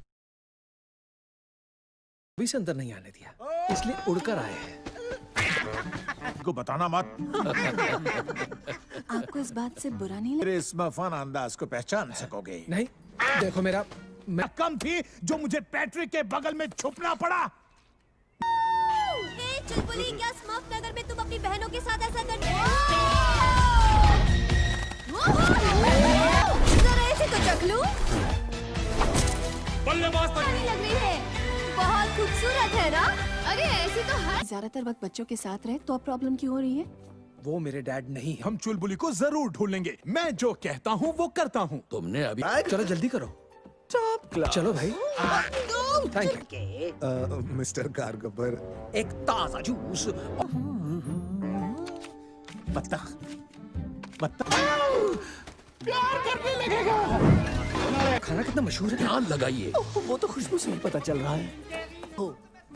अभी से अंदर नहीं आने दिया, इसलिए उड़कर आए हैं। को बताना मत। आपको इस बात से बुरा नहीं लगा? मेरे इस फन अंदाज को पहचान सकोगे? नहीं, देखो मेरा कम थी जो मुझे पैट्रिक के बगल में छुपना पड़ा। चुलबुली, क्या स्मर्फ नगर में तुम अपनी बहनों के साथ ऐसा करते हो? जरा ऐसे तो चख लूं। बल्लेबाज लग रही है, बहुत खूबसूरत है ना? अरे ऐसी तो हर ज्यादातर वक्त बच्चों के साथ रहे तो अब प्रॉब्लम क्यों हो रही है? वो मेरे डैड नहीं। हम चुलबुली को जरूर ढूंढेंगे। मैं जो कहता हूँ वो करता हूँ। तुमने अभी चलो जल्दी करो। चलो भाई। Thank you mister Kargabbar. एक ताजा जूस। पत्ता प्यार करने लगेगा। खाना कितना मशहूर है। ध्यान लगाइए। वो तो खुशबू से ही पता चल रहा है।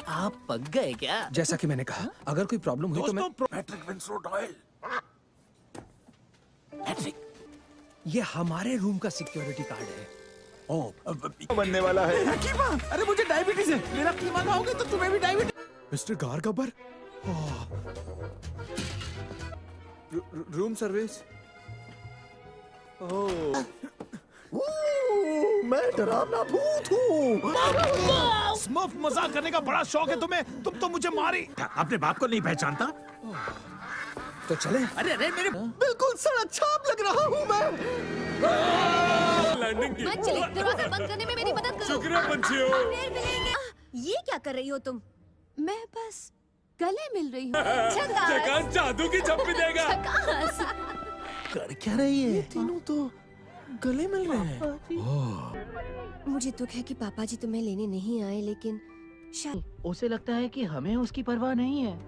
आप पक गए क्या? जैसा कि मैंने कहा, अगर कोई प्रॉब्लम हुई तो मैं पैट्रिक विंसरोट ऑयल। पैट्रिक, ये हमारे रूम का सिक्योरिटी कार्ड है। बनने वाला है। अरे मुझे डायबिटीज है। मेरा कीमा खाओगे तो तुम्हें भी diabetes. Mister Kargabbar, room service. मैं डरावना भूत हूँ। स्मर्फ मजाक करने का बड़ा शौक है तुम्हें, तुम तो मुझे मारी। अपने बाप को नहीं पहचानता? तो चले। अरे अरे मेरे बिल्कुल सड़क छाप लग रहा हूँ मैं। लैंडिंग की। मत चले, दरवाजा बंद करने में मेरी मदद करो। शुक्रिया पंछियों। देर मिलेंगे। ये क्या कर रही हो तुम? मैं बस गले मिल रही हूँ। झकास जादू की झप्पी देगा। झकास। कर क्या रही है? तीनों तो गले मिल रहे हैं। मुझे दुख है कि पापा जी तुम्हें लेने नहीं आए, लेकिन शायद उसे लगता है कि हमें उसकी परवाह नहीं है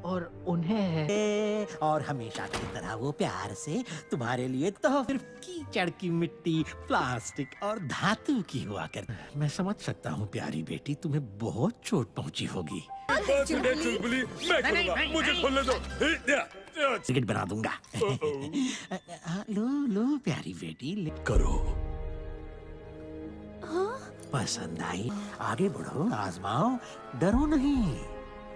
और उन्हें है। और हमेशा की तरह वो प्यार से तुम्हारे लिए तो सिर्फ कीचड़ की मिट्टी, प्लास्टिक और धातु की हुआ कर। मैं समझ सकता हूँ प्यारी बेटी, तुम्हें बहुत चोट पहुँची होगी। चुलबुली, मैं करूँगा, मुझे खोलने दो। टिकट बना दूंगा। लो लो प्यारी बेटी, करो। पसंद आई? आगे बढ़ो, आजमाओ, डरो नहीं।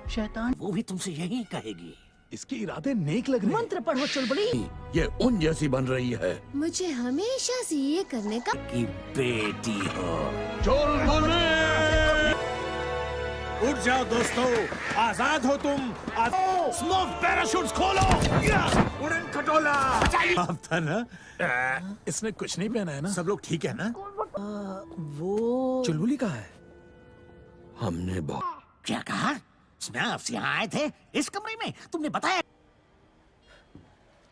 शैतान वो भी तुमसे यही कहेगी। इसके इरादे नेक लग रहे हैं। मंत्र पढ़ो चुलबुली। ये उन जैसी बन रही है। मुझे हमेशा से ये करने का की बेटी हो। चुलबुली! उठ जाओ दोस्तों, आजाद हो तुम। स्मोक पैराशूट्स खोलो। उड़न खटोला। आप था ना? इसने कुछ नहीं पहना है ना? सब लोग ठीक है ना? वो चुलबुली कहाँ है? हमने बहुत क्या कहा? स्मर्फ्स यहाँ आए थे इस कमरे में, तुमने बताया?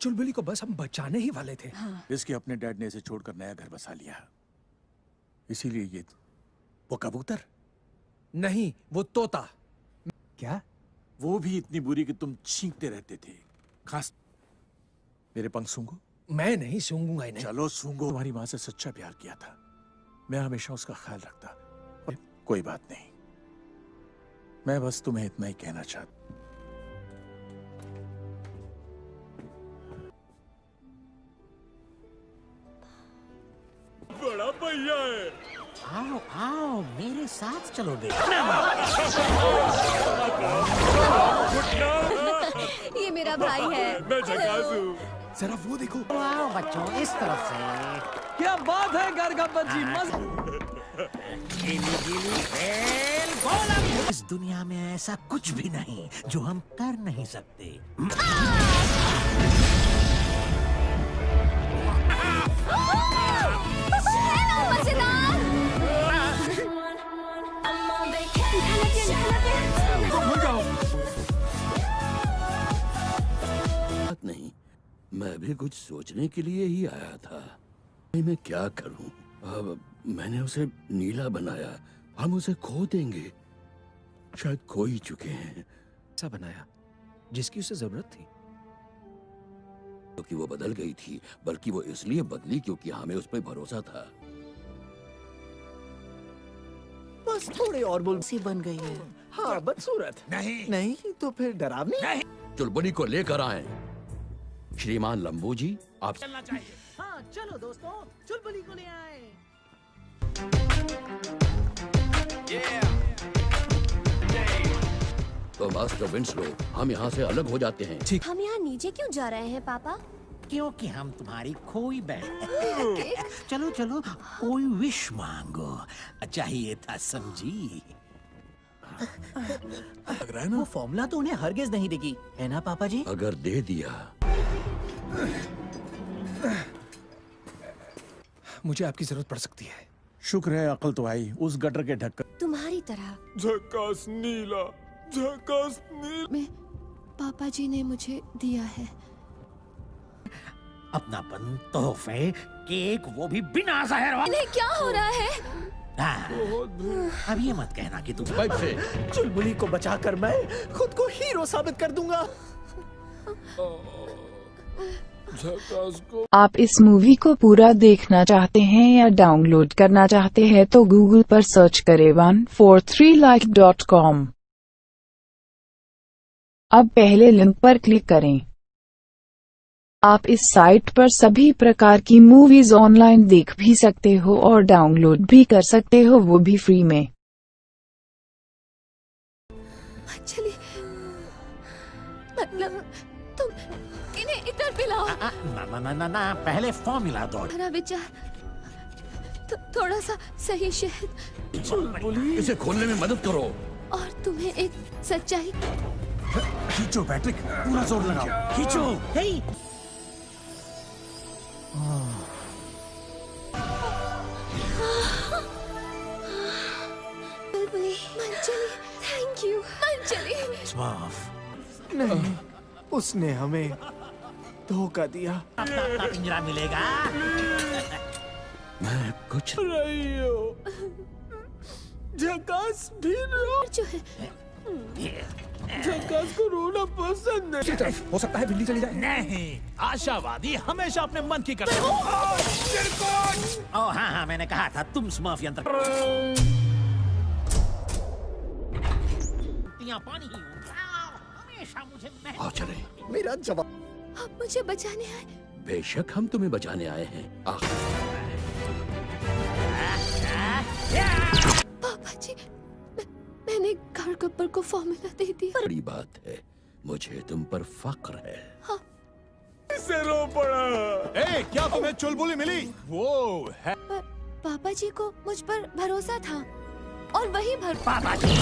चुलबुली को बस हम बचाने ही वाले थे। इसके अपने डैड ने इसे छोड़कर नया घर बसा लिया, इसीलिए ये वो कबूतर नहीं, वो तोता। क्या? वो भी इतनी बुरी कि तुम छींकते रहते थे। खास मेरे पंख सूंघो। मैं नहीं सूंघूंगा इन्हें। चलो सूंघो। तुम्हारी माँ से सच्चा प्यार किया था, मैं हमेशा उसका ख्याल रखता। कोई बात नहीं, मैं बस तुम्हें इतना ही कहना चाहता। बड़ा भैया है। आओ आओ मेरे साथ चलो बेटा। ये मेरा भाई है। मैं झकास हूँ। जरा वो देखो। आओ बच्चों इस तरफ से। क्या बात है गरगप्पा जी, मस्त। गिली गिली खेल गोलम। इस दुनिया में ऐसा कुछ भी नहीं जो हम कर नहीं सकते। नहीं, मैं भी कुछ सोचने के लिए ही आया था। मैं क्या करूं? अब मैंने उसे नीला बनाया, हम उसे खो देंगे। शायद खो ही चुके हैं। ऐसा बनाया जिसकी उसे जरूरत थी। क्योंकि वो बदल गई थी, बल्कि वो इसलिए बदली क्योंकि हमें उस पर भरोसा था। बस थोड़े और बुलसी बन गई है। हाँ बदसूरत। नहीं तो फिर डरावनी। चुलबुली को लेकर आए। श्रीमान लंबू जी, आप चलना चाहिए। हाँ चलो दोस्तों, चुलबुली को ले आए। तो मास्टर विंस्लो, हम यहाँ से अलग हो जाते हैं। हम यहाँ नीचे क्यों जा रहे हैं पापा? क्योंकि हम तुम्हारी खोई बहन। चलो चलो कोई विश मांगो, चाहिए था समझी। लग रहा है ना? वो फॉर्मूला तो उन्हें हरगिज नहीं देगी, है ना पापा जी? अगर दे दिया। मुझे आपकी जरूरत पड़ सकती है। शुक्र है अकल तो आई। उस गटर के ढक्कन तुम्हारी तरह झकास नीला, झकास नीला। मैं पापा जी ने मुझे दिया है। अपनापन, तोहफे, केक, वो भी बिना जहर। इन्हें क्या हो रहा है? अब ये मत कहना कि तुम पाइप से। चुलबुली को बचाकर मैं खुद को हीरो साबित कर दूंगा। आप इस मूवी को पूरा देखना चाहते हैं या डाउनलोड करना चाहते हैं तो गूगल पर सर्च करें 143like.com। अब पहले लिंक पर क्लिक करें। आप इस साइट पर सभी प्रकार की मूवीज ऑनलाइन देख भी सकते हो और डाउनलोड भी कर सकते हो, वो भी फ्री में। चलिए, मतलब तुम इन्हें इधर पिलाओ। ना ना ना ना ना, पहले फॉर्मूला दो। मेरा विचार थोड़ा सा सही शहद इसे खोलने में मदद करो। और तुम्हें एक सच्चाई। खींचो पैट्रिक, पूरा जोर लगाओ, खींचो। मंजली, थैंक यू मंजली। स्मर्फ। नहीं, उसने हमें धोखा दिया। अपना पिंजरा मिलेगा। मैं कुछ रही हो। झकास भी रो। जो है झकास को रोना पसंद है। हो सकता है बिल्ली चली जाए। नहीं, आशावादी हमेशा अपने मन की करते हैं। ओह हाँ हाँ, मैंने कहा था तुम स्मर्फ यंत्र। पानी ही हमेशा मुझे आओ चले। मेरा जवाब। आप मुझे बचाने आए। बेशक हम तुम्हें बचाने आए हैं। पापा जी, मैंने कारकप्पर को फॉर्मूला दे दिया। बड़ी बात है, मुझे तुम पर फक्र है। हाँ। इसे रो पड़ा। ए, क्या तुम्हें चुलबुली मिली? वो है। पर पापा जी को मुझ पर भरोसा था और वही पापा जी।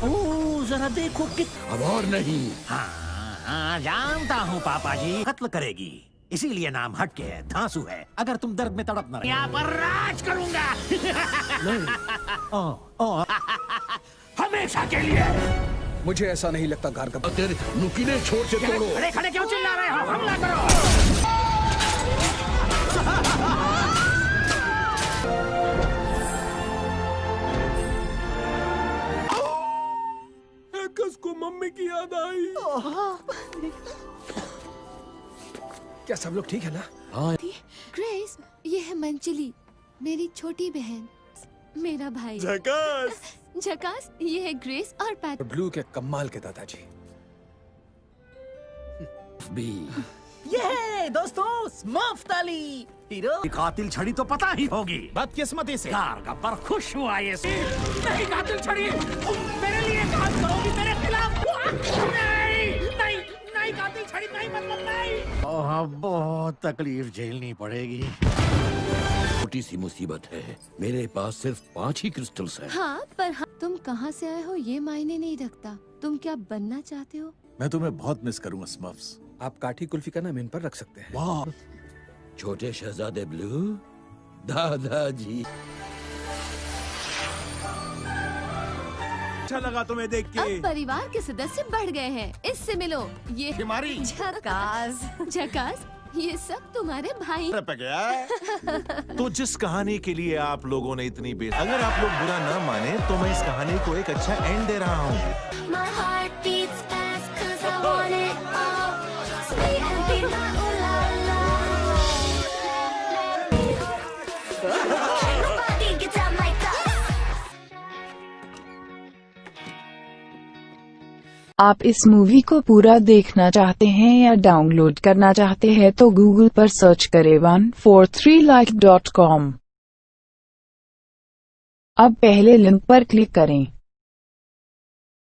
ओह, जरा देखो कि अब और नहीं। हाँ, जानता हूँ पापा जी कत्ल करेगी, इसीलिए नाम हटके है, धांसू है। अगर तुम दर्द में तड़प न रहे, यहाँ पर राज करूंगा। हमेशा के लिए। मुझे ऐसा नहीं लगता कारकप्पर। तेरे नुकीले छोर से तोड़ो। खड़े खड़े क्यों चिल्ला रहे हो? हमला करो। को मम्मी की याद आई। क्या सब लोग ठीक है ना? हाँ। ग्रेस, ये है मंजली, मेरी छोटी बहन, मेरा भाई झकास। झकास, ये है ग्रेस और पैट। ब्लू के कमाल के दादाजी। ये दोस्तों, स्मर्फ ताली हीरो। कातिल छड़ी तो पता ही होगी। बदकिस्मती से कारकप्पर खुश हुआ ये नहीं। कातिल छड़ी मेरे लिए काम करोगी मेरे खिलाफ? नहीं नहीं नहीं, कातिल छड़ी नहीं, मतलब नहीं। ओह, बहुत तकलीफ झेलनी पड़ेगी। छोटी सी मुसीबत है, मेरे पास सिर्फ 5 ही क्रिस्टल्स हैं। हाँ, पर तुम कहाँ से आए हो ये मायने नहीं रखता। तुम क्या बनना चाहते हो? मैं तुम्हें बहुत मिस करूंगा स्मर्फ्स। आप काठी कुल्फी का नाम इन पर रख सकते हैं। वाह, छोटे शहजादे ब्लू, दादाजी। अच्छा लगा तुम्हें देख के। अब परिवार के सदस्य बढ़ गए हैं। इससे मिलो, ये बीमारी। झकास। झकास, ये सब तुम्हारे भाई। तो जिस कहानी के लिए आप लोगों ने इतनी अगर आप लोग बुरा न माने तो मैं इस कहानी को एक अच्छा एंड दे रहा हूँ। आप इस मूवी को पूरा देखना चाहते हैं या डाउनलोड करना चाहते हैं तो गूगल पर सर्च करें 143like.com। अब पहले लिंक पर क्लिक करें।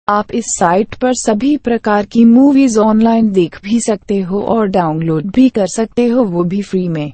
आप इस साइट पर सभी प्रकार की मूवीज ऑनलाइन देख भी सकते हो और डाउनलोड भी कर सकते हो, वो भी फ्री में।